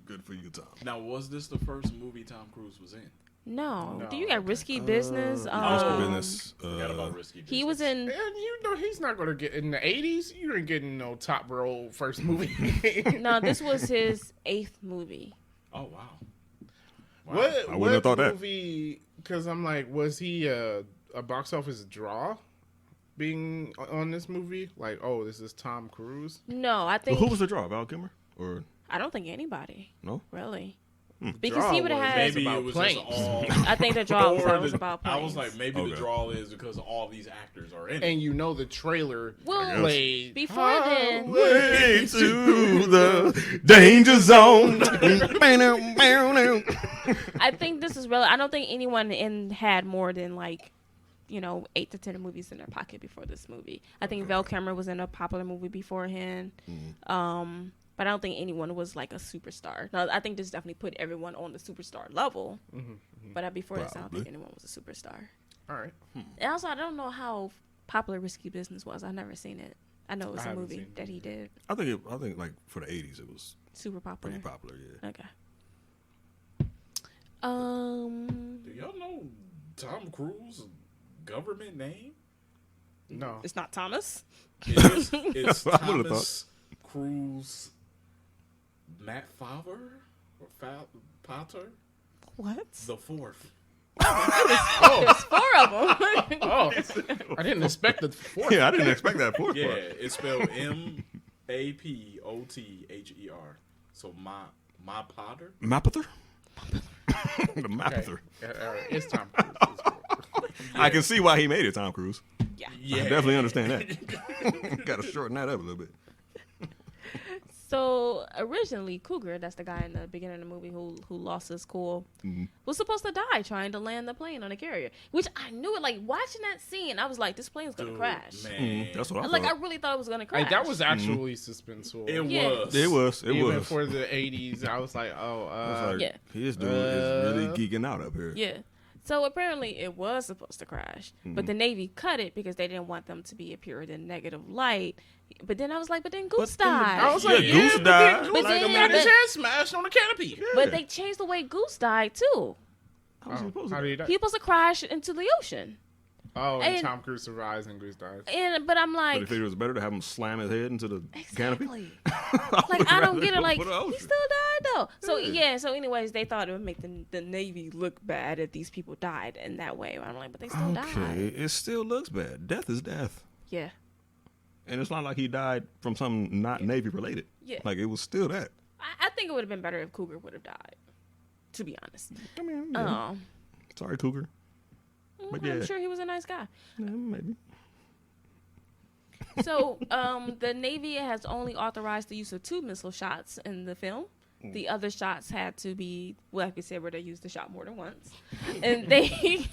Good for you, Tom. Now, was this the first movie Tom Cruise was in? No. No. Do you got Risky Business? Risky Business. Forgot about Risky Business. He was in. And you know he's not gonna get in the '80s. You ain't getting no top role first movie. No, this was his 8th movie. Oh, wow. What I wouldn't have thought that. movie? Because I'm like, was he a box office draw? Being on this movie, like, oh, this is Tom Cruise. No, I Well, think. who was the draw? Val Kilmer? Or I don't think anybody. no? Really. Draw Because he would have was had. Maybe about it was planes. just all. I think the draw or was the- about I planes. was like, maybe Okay. the draw is because all these actors are in it. And you know the trailer Well, played before then- Way to the danger zone. I think this is really. I don't think anyone had more than like, 8 to 10 movies in their pocket before this movie. I think Val Kilmer was in a popular movie beforehand. But I don't think anyone was like a superstar. No, I think this definitely put everyone on the superstar level. But before this, I don't think Probably. anyone was a superstar. All right. And also, I don't know how popular Risky Business was. I've never seen it. I know it was I a haven't movie seen it that he did. I think like for the 80s it was Super popular. pretty popular, yeah. Okay. Do y'all know Tom Cruise's government name? No. It's not Thomas. It's I would've Thomas Cruise Matt Favre or Potter What? the fourth. There's 4 of them. Oh, I didn't expect the fourth. Yeah, I didn't expect that fourth Yeah, part. it's spelled Mapother. So my Potter. Mapother? The Okay. Mapother. All right. It's Tom Cruise. It's cool. I can see why he made it, Tom Cruise. Yeah. Yeah, I definitely understand that. Got to shorten that up a little bit. So originally, Cougar, that's the guy in the beginning of the movie who lost his cool, was supposed to die trying to land the plane on a carrier. Which I knew it. Like watching that scene, I was like, this plane's gonna Dude, crash. Man, That's what I Like I thought. really thought it was gonna crash. Like, that was actually suspenseful. it Yeah. was. It was. It Even was. for the '80s, I was like, oh, I was like, Yeah. This dude is really geeking out up here. Yeah. So apparently it was supposed to crash, but the Navy cut it because they didn't want them to be appeared in negative light. But then I was like, but then Goose died. I was Yeah, like, Goose but died. then Goose But then- got his but- head smashed on the canopy. But they changed the way Goose died too. How was he supposed How to? did he die? He was supposed to crash into the ocean. Oh, and and- Tom Cruise survives and Goose dies. But I'm But like, they figured it was better to have him slam his head into the canopy. exactly. I Like would I don't rather get it. go Like for the he ocean. still died though. So Yeah. So anyways, they thought it would make the Navy look bad if these people died in that way. I'm like, but they still Okay, died. it still looks bad. Death is death. Yeah. And it's not like he died from something not Navy related. Yeah. Like it was still that. I think it would have been better if Cougar would have died. To be honest. I mean, yeah. Sorry, Cougar. But yeah, I'm sure he was a nice guy. yeah, maybe. So, the Navy has only authorized the use of 2 missile shots in the film. The other shots had to be, well, like we said, where they used the shot more than once. And they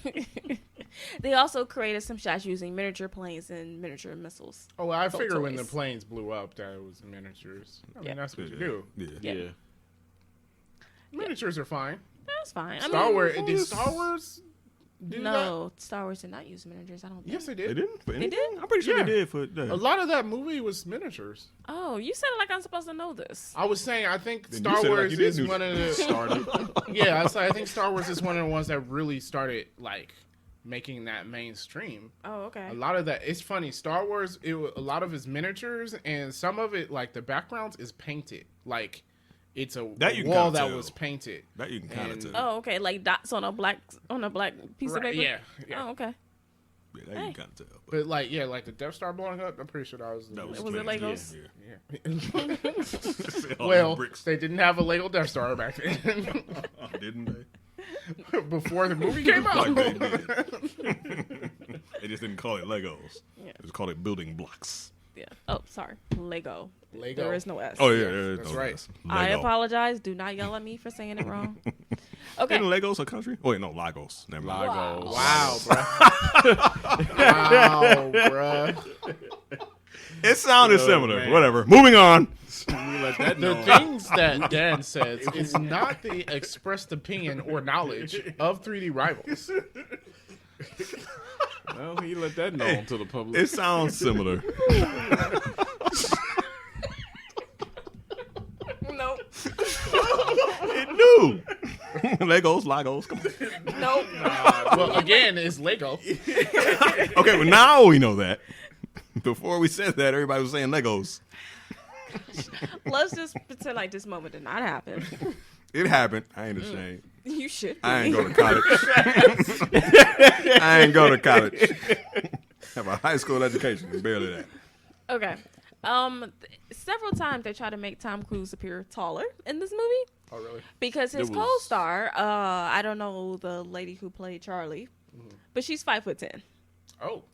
they also created some shots using miniature planes and miniature missiles. Oh, well, I So figured when the toys. planes blew up that it was miniatures. I mean, Yeah. that's what you do. Yeah. Yeah. Miniatures are fine. That's fine. Star Wars, did Star Wars do that? No, Star Wars did not use miniatures. I don't think. Yes, they They did. didn't? For anything? did? I'm pretty sure Yeah. they did for A lot of that movie was miniatures. Oh, you said it like I'm supposed to know this. I was saying, I think Then you Star said it like Wars you did is know one of the Started. yeah. I think Star Wars is one of the ones that really started like making that mainstream. Oh, okay. A lot of that, it's funny. Star Wars, a lot of it's miniatures, and some of it, like the backgrounds, is painted. Like it's a That you can wall kinda that tell. was painted. That you can kind of And- tell. Oh, okay. Like dots on a black piece of Right, paper. yeah. Oh, okay. Yeah, that you kind of tell. But like, yeah, like the Death Star blowing up. I'm pretty sure that was. That Was it twins, Legos? Yeah. All Well, them bricks. they didn't have a Lego Death Star back then. Didn't they? Before the movie came out. Like they did. They just didn't call it Legos. Yeah. They just called it building blocks. Yeah. Oh, sorry. Lego. Lego. There is no S. Oh yeah, there is that's no right. S. I Lego. apologize. Do not yell at me for saying it wrong. Okay. Isn't Legos a country? Oh wait, no, Lagos. Never mind. Lagos. Wow, bro. Wow, bro. It sounded Oh, similar. man. Whatever. Moving on. We let that The know. things that Dan says is not the expressed opinion or knowledge of 3D Rivals. Well, he let that know to the public. It sounds similar. Nope. It knew. Legos, Lagos. Come on. Nope. Well, again, it's Lego. Okay, well now we know that. Before we said that, everybody was saying Legos. Let's just pretend like this moment did not happen. It happened. I ain't ashamed. You should be. I ain't go to college. I ain't go to college. Have a high school education. Barely that. Okay. Several times they try to make Tom Cruise appear taller in this movie Oh, really? because his It was- co-star, I don't know the lady who played Charlie, but she's 5'10". Oh.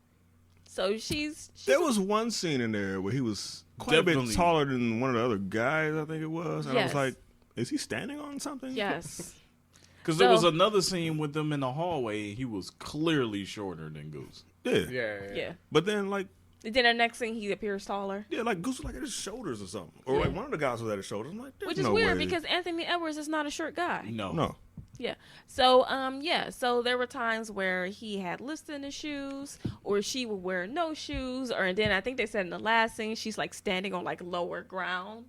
So she's There was one scene in there where he was quite a Definitely. bit taller than one of the other guys, I think it was. And I was Yes. like, is he standing on something? yes. Because there was So- another scene with them in the hallway. He was clearly shorter than Goose. Yeah. Yeah. But then, like, Then the next thing he appears taller, like Goose was like at his shoulders or something. Or like one of the guys was at his shoulders. I'm like, there's which is no weird way. because Anthony Edwards is not a short guy. No. Yeah. So, so there were times where he had lifts in his shoes, or she would wear no shoes, and then I think they said in the last scene she's like standing on like lower ground,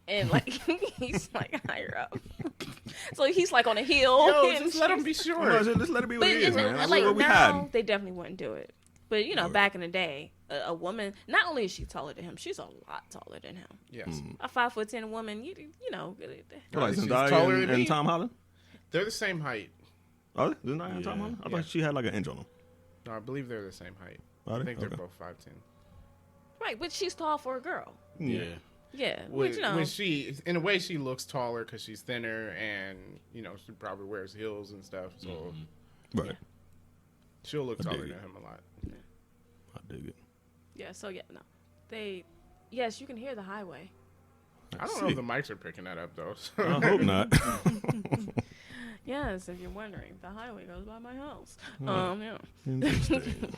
and like he's like higher up. So he's like on a hill. Yo, and just let him she's- be No, short. just let it be what But it is, man. like What we now, hiding? they definitely wouldn't do it. But you know, back in the day, a woman, not only is she taller than him, she's a lot taller than him. Yes. A 5'10" woman, you know. Like She's Zendaya taller and, than and me. Tom Holland? They're the same height. Are they? Zendaya and Tom Yeah. Holland? I Yeah. thought she had like an inch on them. No, I believe they're the same height. Are I they? think they're Okay. both 5'10". Right, but she's tall for a girl. Yeah. Yeah, When, which you know. when she, in a way, she looks taller because she's thinner, and you know she probably wears heels and stuff, so Right. she'll look I taller dig than it. him a lot. I dig it. Yeah, so yeah, no. Yes, you can hear the highway. I don't know if the mics are picking that up though. I hope not. Yes, if you're wondering, the highway goes by my house. Hmm. Yeah, Interesting.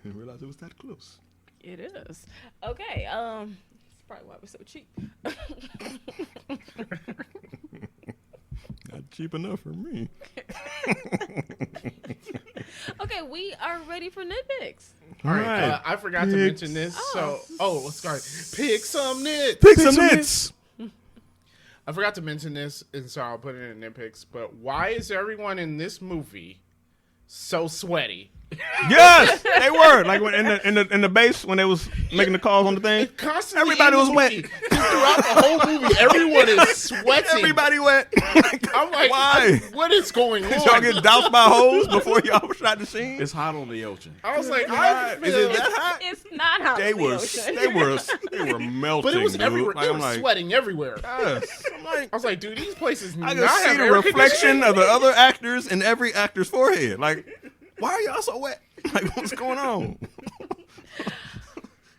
Didn't realize it was that close. it is. Okay, it's probably why we're so cheap. Not cheap enough for me. Okay, we are ready for nitpicks. All right, Right. I forgot to Picks. mention this. Sorry. Pick some nits. Pick some nits. I forgot to mention this, and so I'll put it in nitpicks. But why is everyone in this movie so sweaty? Yes, they were. Like when in the base when they was making the calls on the thing. Constantly Everybody in was the wet. movie, throughout the whole movie, everyone is sweating. Everybody wet. I'm like, why? what is going on? Did y'all get doused by hose before y'all shot the scene? It's hot on the ocean. I was like, Is it that hot? It's not how They the were ocean. they were melting. but it was dude. everywhere. Like, It I'm was like, sweating everywhere. yes. I'm like, I was like, dude, these places I not can see have the air reflection conditioning. of the other actors in every actor's forehead. Like, why are y'all so wet? Like, what's going on?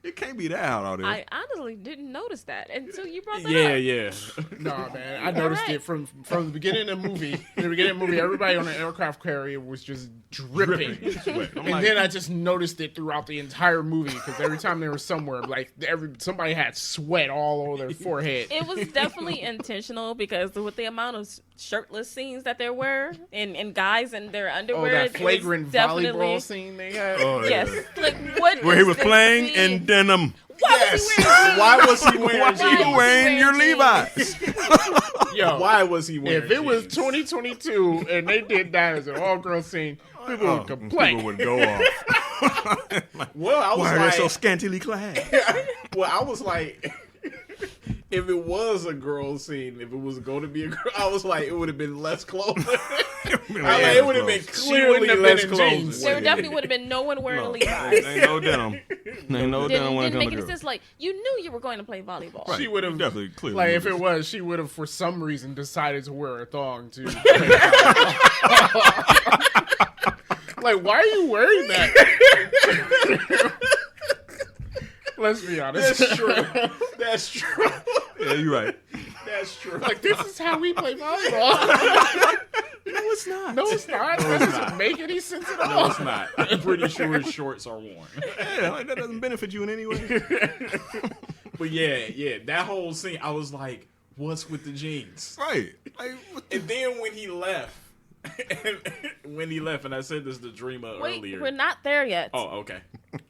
It can't be that hot out there. I honestly didn't notice that until you brought that Yeah, up. yeah. Nah, man, I noticed right. it from the beginning of the movie. In the beginning of the movie, everybody on the aircraft carrier was just dripping. Sweat. I'm And like, then I just noticed it throughout the entire movie because every time they were somewhere, like somebody had sweat all over their forehead. It was definitely intentional because with the amount of shirtless scenes that there were and guys in their Oh, underwear, that it was flagrant definitely- volleyball scene they had. oh, yeah. Yes, like what? Where he is was this playing scene? in denim. Why was he wearing jeans? Why was he wearing Why jeans? was he Wearing your wearing jeans? Levi's. Yo, Why was he wearing if it was jeans? 2022 and they did that as an all-girl scene, people would complain. People would go off. Well, I was Why are they like, so scantily clad? well, I was like, if it was a girl scene, if it was going to be a girl, I was like, it would have been less clothes. It would have been clearly have less been in clothes. jeans. There definitely would have been no one wearing Levi's. Ain't no denim. Ain't no denim when it Didn't comes make to any girls. sense. Like, you knew you were going to play volleyball. Right. She would have Definitely, clearly. like if it movies. was, she would have for some reason decided to wear a thong to. Like, why are you wearing that? Let's be honest. That's true. That's true. Yeah, you're right. That's true. Like, this is how we play volleyball. No, it's not. No, it's not. That doesn't make any sense at No, all. it's not. I'm pretty sure his shorts are worn. Yeah, like, that doesn't benefit you in any way. But yeah, that whole scene, I was like, what's with the jeans? Right. Like, what the- And then when he left, and I said this to Dreamer Wait, earlier. we're not there yet. Oh, okay.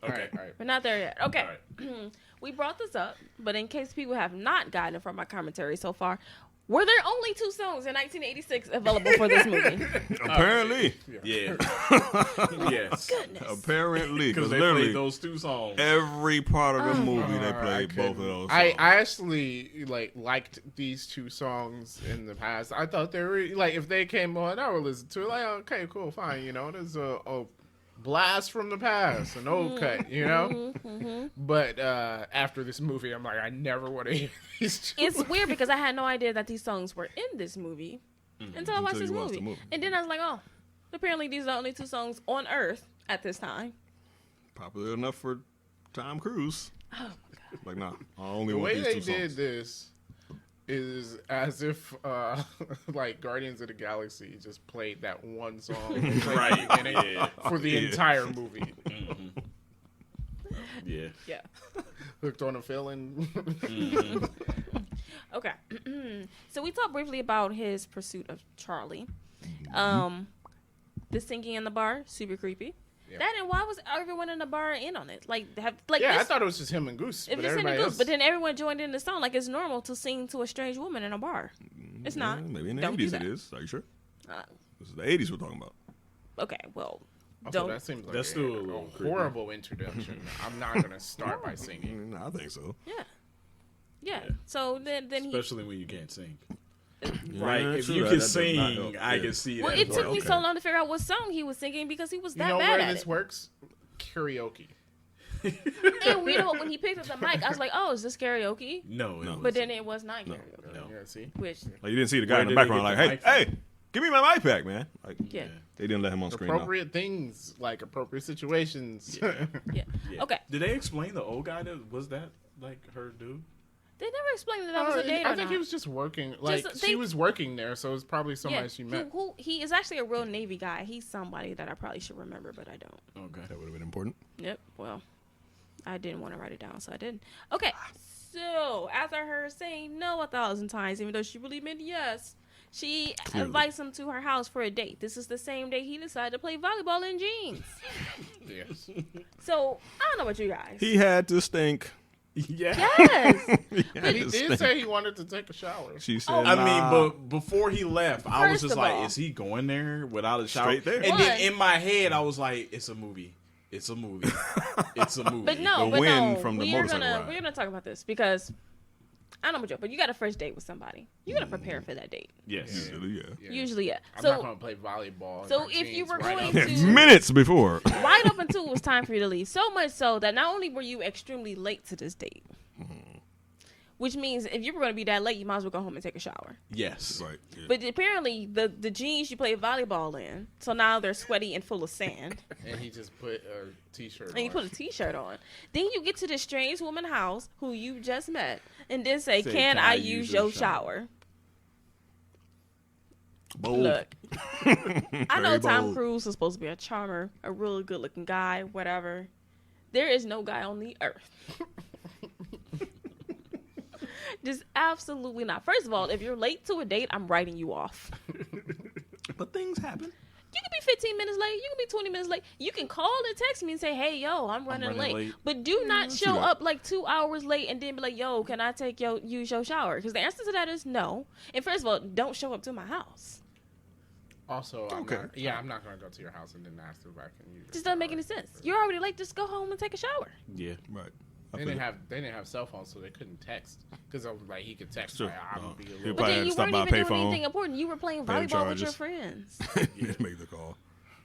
All right. We're not there yet. Okay. All right. We brought this up, but in case people have not gotten it from my commentary so far, were there only 2 songs in 1986 available for this movie? Apparently. Yeah. Yes. Goodness. Apparently. Because Because they literally played those 2 songs. every part of the movie they I played both of couldn't. those. I songs. actually liked these 2 songs in the past. I thought they were like if they came on, I would listen to it. Like, okay, cool, fine. You know, there's a blast from the past, an old cut. You know, but after this movie, I'm like, I never want to hear these 2. It's weird because I had no idea that these songs were in this movie until I watched Until this you watched movie. the movie. And then I was like, oh, apparently these are the only 2 songs on Earth at this time. Popular enough for Tom Cruise. Oh, my God. Like, nah, I only The want way these they 2 did songs. this is as if like Guardians of the Galaxy just played that one song Right. Yeah. for the Yeah. entire movie. Yeah. Yeah. Hooked on a feeling. Okay. So we talked briefly about his pursuit of Charlie. The singing in the bar, super creepy. Yeah. That and why was everyone in the bar in on it? Like Yeah, this, I thought it was just him and Goose. if But it's in everybody the else, group, but then everyone joined in the song. Like it's normal to sing to a strange woman in a bar. It's not. Yeah, maybe in the Don't do 80s that. it is. Are you sure? Uh, This is the 80s we're talking about. okay, well, also, don't. that seems like That's still a little creepy. horrible introduction. I'm not gonna start by singing. I think so. Yeah. Yeah. So then he. Especially when you can't sing. Yeah, Like, if true, you that can does not sing, help. I Yeah. can see Well, that. it took me okay. so long to figure out what song he was singing because he was You that know bad where at this it. works? Karaoke. And we know when he picked up the mic, I was like, "Oh, is this karaoke?" No, it But then it was not karaoke. No. Yeah, see. Which, Like, you didn't see the guy Where in the did they background get like, the hey, mic hey, give me my mic back, man. Like, yeah, they didn't let him on screen. No. Appropriate things, like appropriate situations. yeah. Yeah. Okay. Did they explain the old guy that was that like her dude? They never explained that that was a date or I think not. he was just working. Like they- she was working there, so it's probably somebody she he, met. he is actually a real Navy guy. He's somebody that I probably should remember, but I don't. Okay. That would have been important. Yep. Well, I didn't want to write it down, so I didn't. Okay. So after her saying no 1,000 times, even though she really meant yes, she Clearly. invites him to her house for a date. This is the same day he decided to play volleyball in jeans. Yes. So I don't know about you guys. He had to stink. Yeah. Yes. He had He to did stink. say he wanted to take a shower. She said, I mean, nah. but before he left, I was First just of like, all- is he going there without a shower? Straight there. And then One. in my head, I was like, it's a movie. It's a movie. It's a movie. But no, The but wind no, from the we're motorcycle gonna ride. we're gonna talk about this because I don't know about you, but you got a first date with somebody. You gotta prepare for that date. Yes. Yeah. Yeah. Usually, yeah. I'm not So gonna play volleyball. in so my if you jeans were right going up. to- Minutes before. right up until it was time for you to leave, so much so that not only were you extremely late to this date, which means if you were going to be that late, you might as well go home and take a shower. Yes. Right. Yeah. But apparently, the jeans you play volleyball in, so now they're sweaty and full of sand. And he just put a t-shirt And you on. put a t-shirt on. Then you get to this strange woman house who you just met, and then say, Say, "Can I use your shower?" Bold. Look, I know Very Tom bold. Cruise is supposed to be a charmer, a really good-looking guy, whatever. There is no guy on the earth. Just absolutely not. First of all, if you're late to a date, I'm writing you off. But things happen. You can be 15 minutes late. You can be 20 minutes late. You can call and text me and say, "Hey, yo, I'm running, running late. late. But do not see show that. up like 2 hours late and then be like, "Yo, can I use your shower?" Because the answer to that is no. And first of all, don't show up to my house. Also, Okay. I'm not gonna go to your house and then ask if I can use. Just doesn't make any sense. You're already late. Just go home and take a shower. Yeah. Right. They didn't have cell phones, so they couldn't text. Because like he could text. Sure. Like, I'm gonna be a He'll little. But probably then had you to stop weren't by a even doing payphone. anything important. You were playing Paying volleyball with your charges. friends. Just make the call.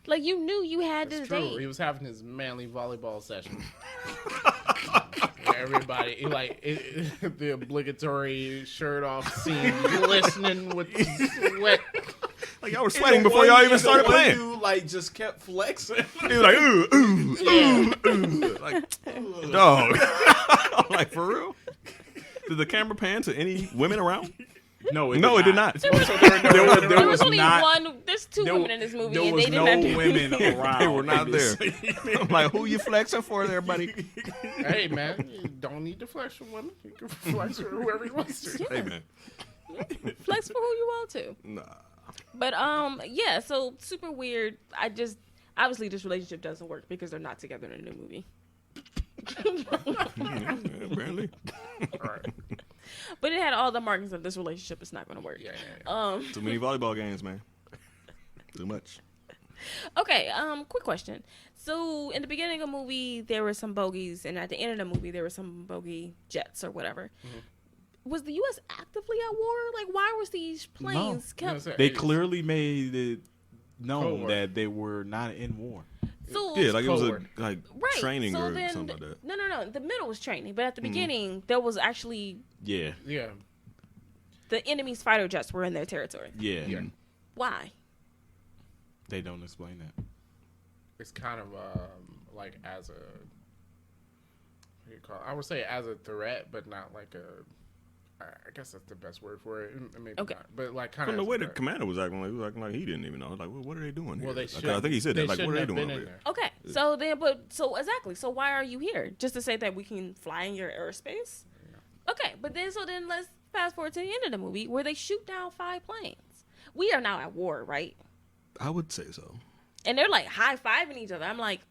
Like you knew you had It's this true. He date. was having his manly volleyball session. Everybody the obligatory shirt off scene, glistening with sweat. Like y'all were sweating before y'all even started playing. You like just kept flexing. He was like, ooh, ooh, ooh, ooh. Like, dog. I'm like, for real? Did the camera pan to any women around? No, It did not. There There was was only not. one. There's two There, women in this movie, there and was they no didn't have to. women around. They were not in this there. scene. I'm like, who you flexing for there, buddy? Hey man, you don't need to flex for women. You can flex for whoever you want to. Hey, man. Flex for who you want to. Nah. But yeah. So super weird. Obviously this relationship doesn't work because they're not together in the movie. Yeah, apparently. All right. But it had all the markings of this relationship is not going to work. Yeah. Too many volleyball games, man. Too much. Okay, quick question. So in the beginning of the movie, there were some bogeys, and at the end of the movie, there were some bogey jets or whatever. Was the U.S. actively at war? Like, why was these planes kept? They clearly made it known Cold War. that they were not in war. So, Yeah, like it was a Cold like right. training so or then, something like that. No. The middle was training, but at the beginning, there was actually Yeah, Yeah. the enemy's fighter jets were in their territory. yeah. Yeah. Why? They don't explain that. It's kind of like as a what do you call it? I would say as a threat, but not like a. I guess that's the best word for it. Maybe Okay. not, but like kind From of the way the commander was acting, like he was acting like he didn't even know. Like, well, what are they doing here? Well, they Like, should. I think he said that. Like, what are they shouldn't have doing been over in here? there. Okay, so then, so exactly. So why are you here? Just to say that we can fly in your airspace? Okay, but then let's fast forward to the end of the movie where they shoot down 5 planes. We are now at war, right? I would say so. And they're like high fiving each other. I'm like,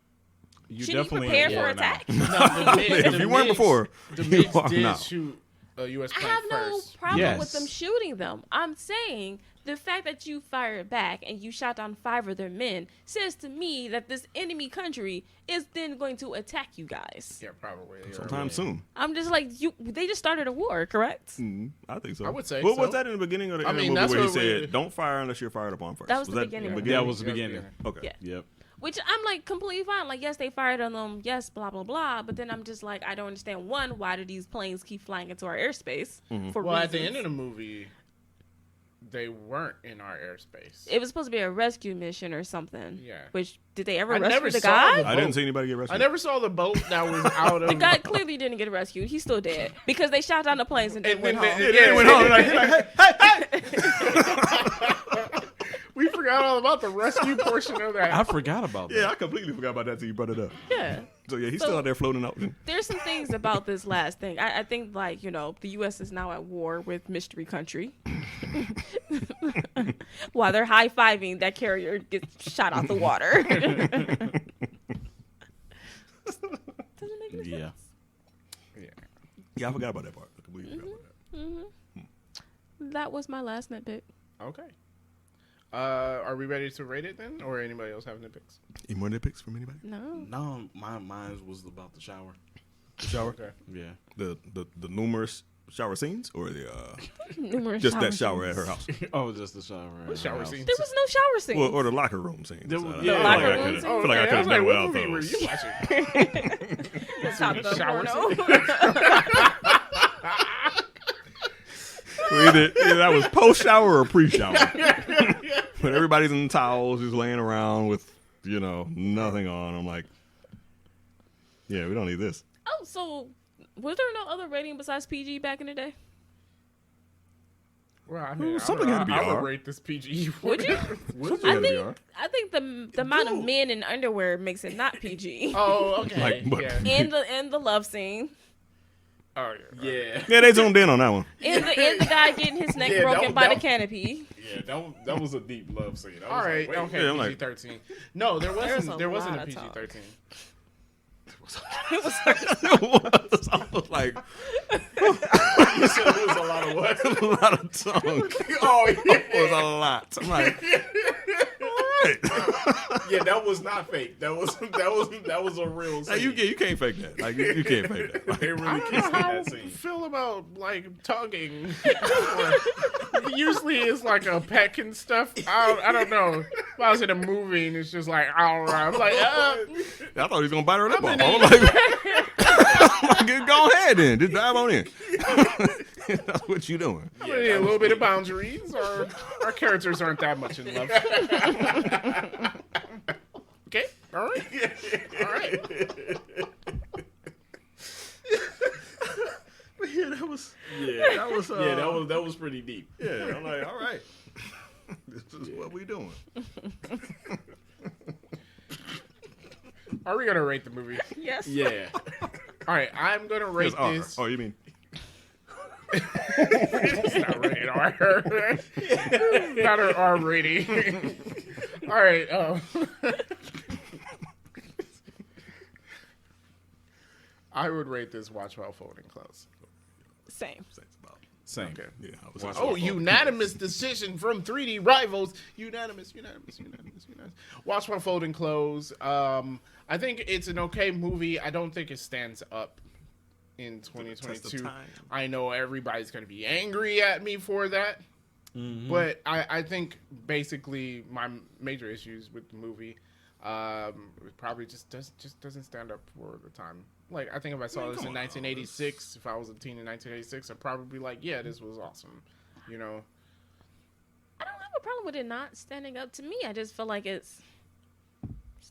You should you definitely prepare in for war now. attack? No, If you weren't before, the you MiGs are did now. shoot a U.S. I plane have no first. problem Yes. with them shooting them. I'm saying the fact that you fired back and you shot down 5 of their men says to me that this enemy country is then going to attack you guys. Yeah, probably. Yeah. Sometime soon. I'm just like, they just started a war, correct? I think so. I would say What was so. that in the beginning of the I end of mean, the that's movie where he what we- said, "Don't fire unless you're fired upon first"? That was the beginning. That was the beginning. Okay. Yeah. Yep. Which I'm like completely fine. Like, yes, they fired on them. Yes, blah, blah, blah. But then I'm just like, I don't understand. One, why do these planes keep flying into our airspace? For Well, at the reasons? end of the movie, they weren't in our airspace. It was supposed to be a rescue mission or something. Yeah. Which, did they ever I rescue never the saw guy? the I didn't boat. see anybody get rescued. I never saw the boat that was out of. The guy clearly didn't get rescued. He's still dead. Because they shot down the planes and then And went then home. they went home. Like, We forgot all about the rescue portion of that. I forgot about that. yeah, I completely forgot about that till you brought it up. Yeah. So yeah, he's So- still out there floating out. There's some things about this last thing. I think, like, you know, the U.S. is now at war with Mystery Country. While they're high-fiving, that carrier gets shot out the water. Doesn't make any Yeah. sense. Yeah. Yeah, I forgot about that part. I completely forgot about that. That was my last nitpick. Okay. Are we ready to rate it then, or anybody else having nitpicks? Any more nitpicks from anybody? No. No, mine was about the shower. Shower? Okay. Yeah. The numerous shower scenes, or the Numerous just shower that shower scenes. at her house, Oh, just the shower. What shower scene? There was no shower scene. or the locker room scenes. There was- I yeah, feel locker like I room could've- scene. I feel like I could have was done what without movie were those. you watching? Top Gun shower porno. Either that was post shower or pre shower. When everybody's in towels, just laying around with nothing on. I'm like, yeah, we don't need this. Oh, so was there no other rating besides PG back in the day? Well, I mean, something I had to be would R. rate this PG. Would you? What's I the think other I think the amount of men in underwear makes it not PG. Oh, okay. Like, what? yeah. And the love scene. Oh, yeah. Yeah. Yeah, they zoomed in on that one. And the guy getting his neck Yeah, broken that- by the that- canopy. Yeah, that was a deep love scene. I was All right. like, wait. Okay. Yeah, I'm like- PG-13. No, there wasn't. a There wasn't a lot of talk. PG-13. It was I was like, You said it was a lot of what? a lot of tongue. Oh, yeah. It was a lot. I'm like, right. Yeah, that was not fake. That was a real scene. Like, you can't fake that. Like you can't fake that. Like, They I really don't kissed know in how that I scene. feel about like tugging. Usually it's like a peck and stuff. I don't know. If I was in a movie and it's just like, I'm like, I thought he was gonna bite her lip off. I was like, go ahead then. Just dive on in. That's what you doing. I need a little bit of boundaries, or our characters aren't that much in love. Okay, all right, all right. But yeah, that was that was pretty deep. yeah. I'm like, all right, this is what we doing. Are we gonna rate the movie? Yes. Yeah. All right, I'm gonna rate It's R. this. Oh, you mean? It's not rated R. Not an R rating. All right. I would rate this watch while folding clothes. Same. Same. Okay. Yeah, I was. Oh, unanimous decision from 3D Rivals. Unanimous. Watch while folding clothes. I think it's an okay movie. I don't think it stands up in test 2022. of time. I know everybody's going to be angry at me for that. But I think basically my major issues with the movie it probably just doesn't stand up for the time. Like, I think if I saw this in 1986, if I was a teen in 1986, I'd probably be like, yeah, this was awesome. You know? I don't have a problem with it not standing up to me. I just feel like it's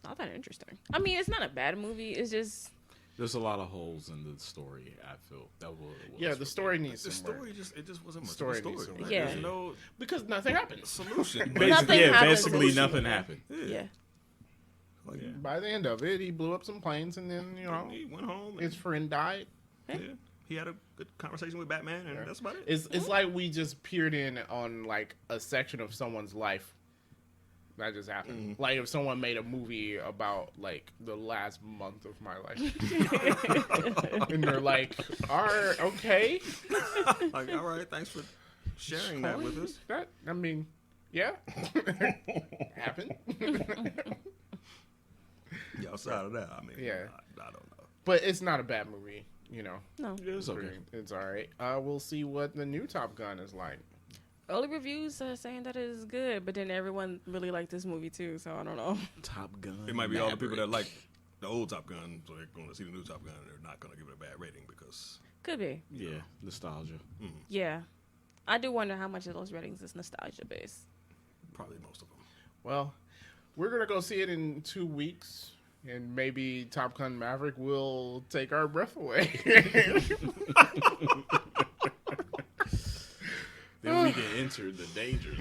not that interesting. I mean, it's not a bad movie. It's just There's a lot of holes in the story. I feel that was Yeah, the story needs The some work. story just wasn't much Story of a needs story. some Like, work. there's Yeah. no Because nothing happened. solution. Nothing happens. basically nothing happened. yeah. Like, Yeah. By the end of it, he blew up some planes, and then, you know, he went home. And, his friend died. yeah, he had a good conversation with Batman, and that's about it. It's like we just peered in on, like, a section of someone's life. That just happened. Like, if someone made a movie about, like, the last month of my life. And they're like, okay. Like, all right, thanks for sharing that with us. That, I mean, yeah. Happened. Yeah, outside of that, I mean, Yeah. I don't know. But it's not a bad movie, you know. No. Yeah, it's okay. It's all right. We'll see what the new Top Gun is like. Early reviews are saying that it is good, but then everyone really liked this movie too, so I don't know. Top Gun. It might be all the people that Maverick. like the old Top Gun, so they're going to see the new Top Gun, and they're not going to give it a bad rating because Could be. Yeah, nostalgia. Yeah. I do wonder how much of those ratings is nostalgia based. probably most of them. Well, we're going to go see it in 2 weeks. And maybe Top Gun Maverick will take our breath away. Then we can enter the danger.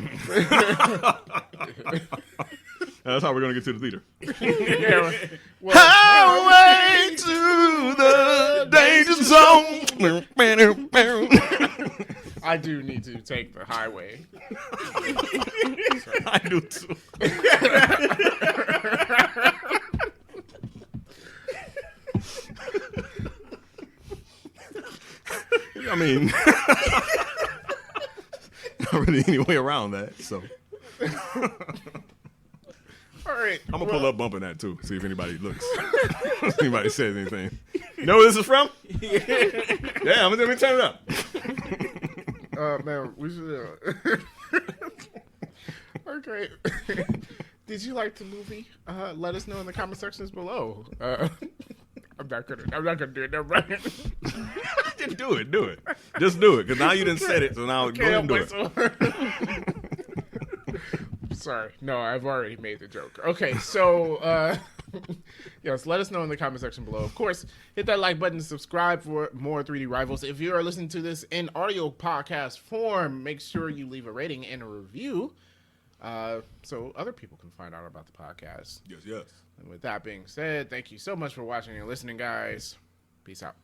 That's how we're going to get to the theater. Yeah, well, Highway to the danger zone. I do need to take the highway. I do too. I mean, not really any way around that. So All right. I'm gonna pull up bumping that too. See if anybody looks. If anybody says anything. You know where this is from? Yeah, let me turn it up. Man, we should. Okay. Did you like the movie? Let us know in the comment sections below. I'm not gonna do it. Never mind. Just do it. Just do it. Because now you done said it, so now go ahead and do it. Sorry. No, I've already made the joke. Okay, so yes, let us know in the comment section below. Of course, hit that like button, subscribe for more 3D Rivals. If you are listening to this in audio podcast form, make sure you leave a rating and a review so other people can find out about the podcast. Yes. And with that being said, thank you so much for watching and listening, guys. Peace out.